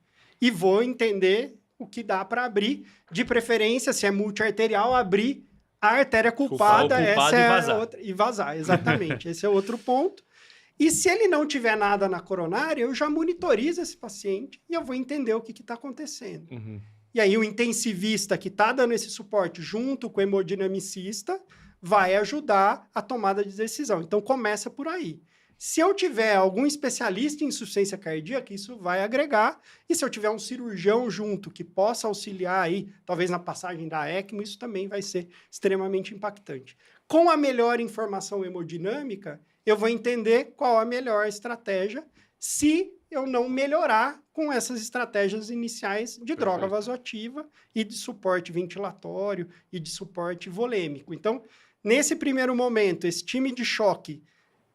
e vou entender o que dá para abrir. De preferência, se é multiarterial, abrir a artéria culpada, essa é vazar. outra, e vazar, exatamente. Esse é outro ponto. E se ele não tiver nada na coronária, eu já monitorizo esse paciente e eu vou entender o que está acontecendo. E aí o intensivista que está dando esse suporte junto com o hemodinamicista vai ajudar a tomada de decisão. Então começa por aí. Se eu tiver algum especialista em insuficiência cardíaca, isso vai agregar. E se eu tiver um cirurgião junto que possa auxiliar aí, talvez na passagem da ECMO, isso também vai ser extremamente impactante. Com a melhor informação hemodinâmica, eu vou entender qual a melhor estratégia se eu não melhorar com essas estratégias iniciais de droga vasoativa e de suporte ventilatório e de suporte volêmico. Então, nesse primeiro momento, esse time de choque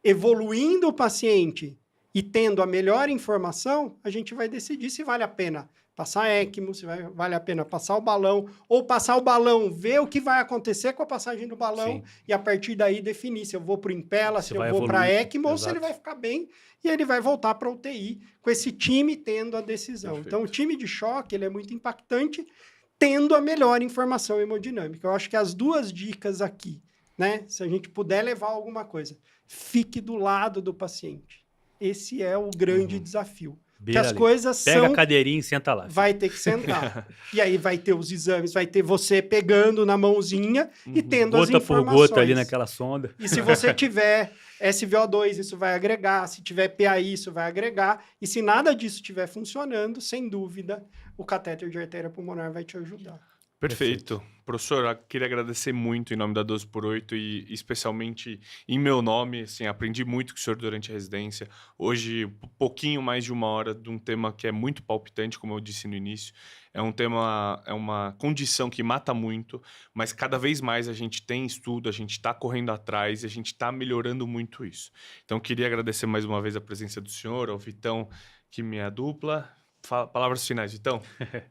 evoluindo o paciente e tendo a melhor informação, a gente vai decidir se vale a pena passar ECMO, se vale a pena passar o balão, ou passar o balão, ver o que vai acontecer com a passagem do balão e a partir daí definir se eu vou para o Impella, se eu vou para a ECMO, ou se ele vai ficar bem e ele vai voltar para a UTI com esse time tendo a decisão. Perfeito. Então, o time de choque ele é muito impactante tendo a melhor informação hemodinâmica. Eu acho que as duas dicas aqui, né? Se a gente puder levar alguma coisa, fique do lado do paciente. Esse é o grande desafio. Que as coisas Pega são... a cadeirinha e senta lá. Vai ter que sentar. E aí vai ter os exames, vai ter você pegando na mãozinha e tendo as Gota informações. por gota ali naquela sonda. E se você tiver SVO2, isso vai agregar. Se tiver PAI, isso vai agregar. E se nada disso estiver funcionando, sem dúvida, o catéter de artéria pulmonar vai te ajudar. Perfeito. Professor, eu queria agradecer muito em nome da 12 por 8 e especialmente em meu nome, assim, aprendi muito com o senhor durante a residência. Hoje, pouquinho mais de 1 hora de um tema que é muito palpitante, como eu disse no início. É um tema, é uma condição que mata muito, mas cada vez mais a gente tem estudo, a gente está correndo atrás e a gente está melhorando muito isso. Então, queria agradecer mais uma vez a presença do senhor, ao Vitão, que me é a dupla. Palavras finais, Vitão.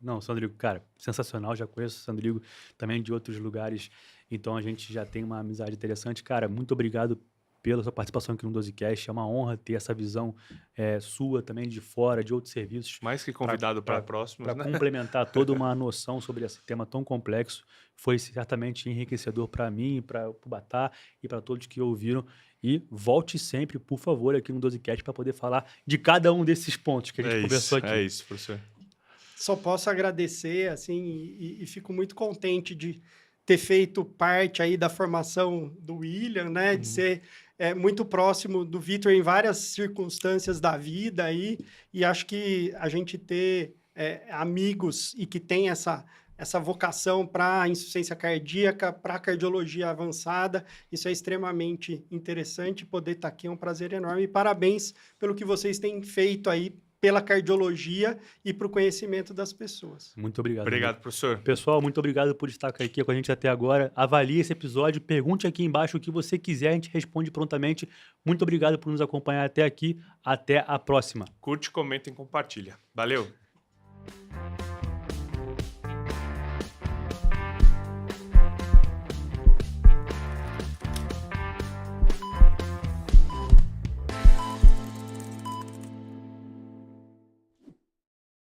Não, Sandrigo, cara, sensacional. Já conheço o Sandrigo também de outros lugares, então a gente já tem uma amizade interessante. Cara, muito obrigado pela sua participação aqui no 12Cast. É uma honra ter essa visão sua também de fora, de outros serviços, Mais que convidado para próximos, para né? complementar toda uma noção sobre esse tema tão complexo. Foi certamente enriquecedor para mim, para o Batá e para todos que ouviram. E volte sempre, por favor, aqui no 12Cast para poder falar de cada um desses pontos que a gente conversou aqui. É isso, professor. Só posso agradecer, assim, e fico muito contente de ter feito parte aí da formação do William, né? De ser muito próximo do Vitor em várias circunstâncias da vida aí. E acho que a gente ter amigos e que tem essa vocação para insuficiência cardíaca, para cardiologia avançada, isso é extremamente interessante. Poder estar aqui é um prazer enorme. E parabéns pelo que vocês têm feito aí pela cardiologia e para o conhecimento das pessoas. Muito obrigado. Obrigado, amigo. professor. Pessoal, muito obrigado por estar aqui com a gente até agora. Avalie esse episódio, pergunte aqui embaixo o que você quiser, a gente responde prontamente. Muito obrigado por nos acompanhar até aqui. Até a próxima. Curte, comenta e compartilha. Valeu!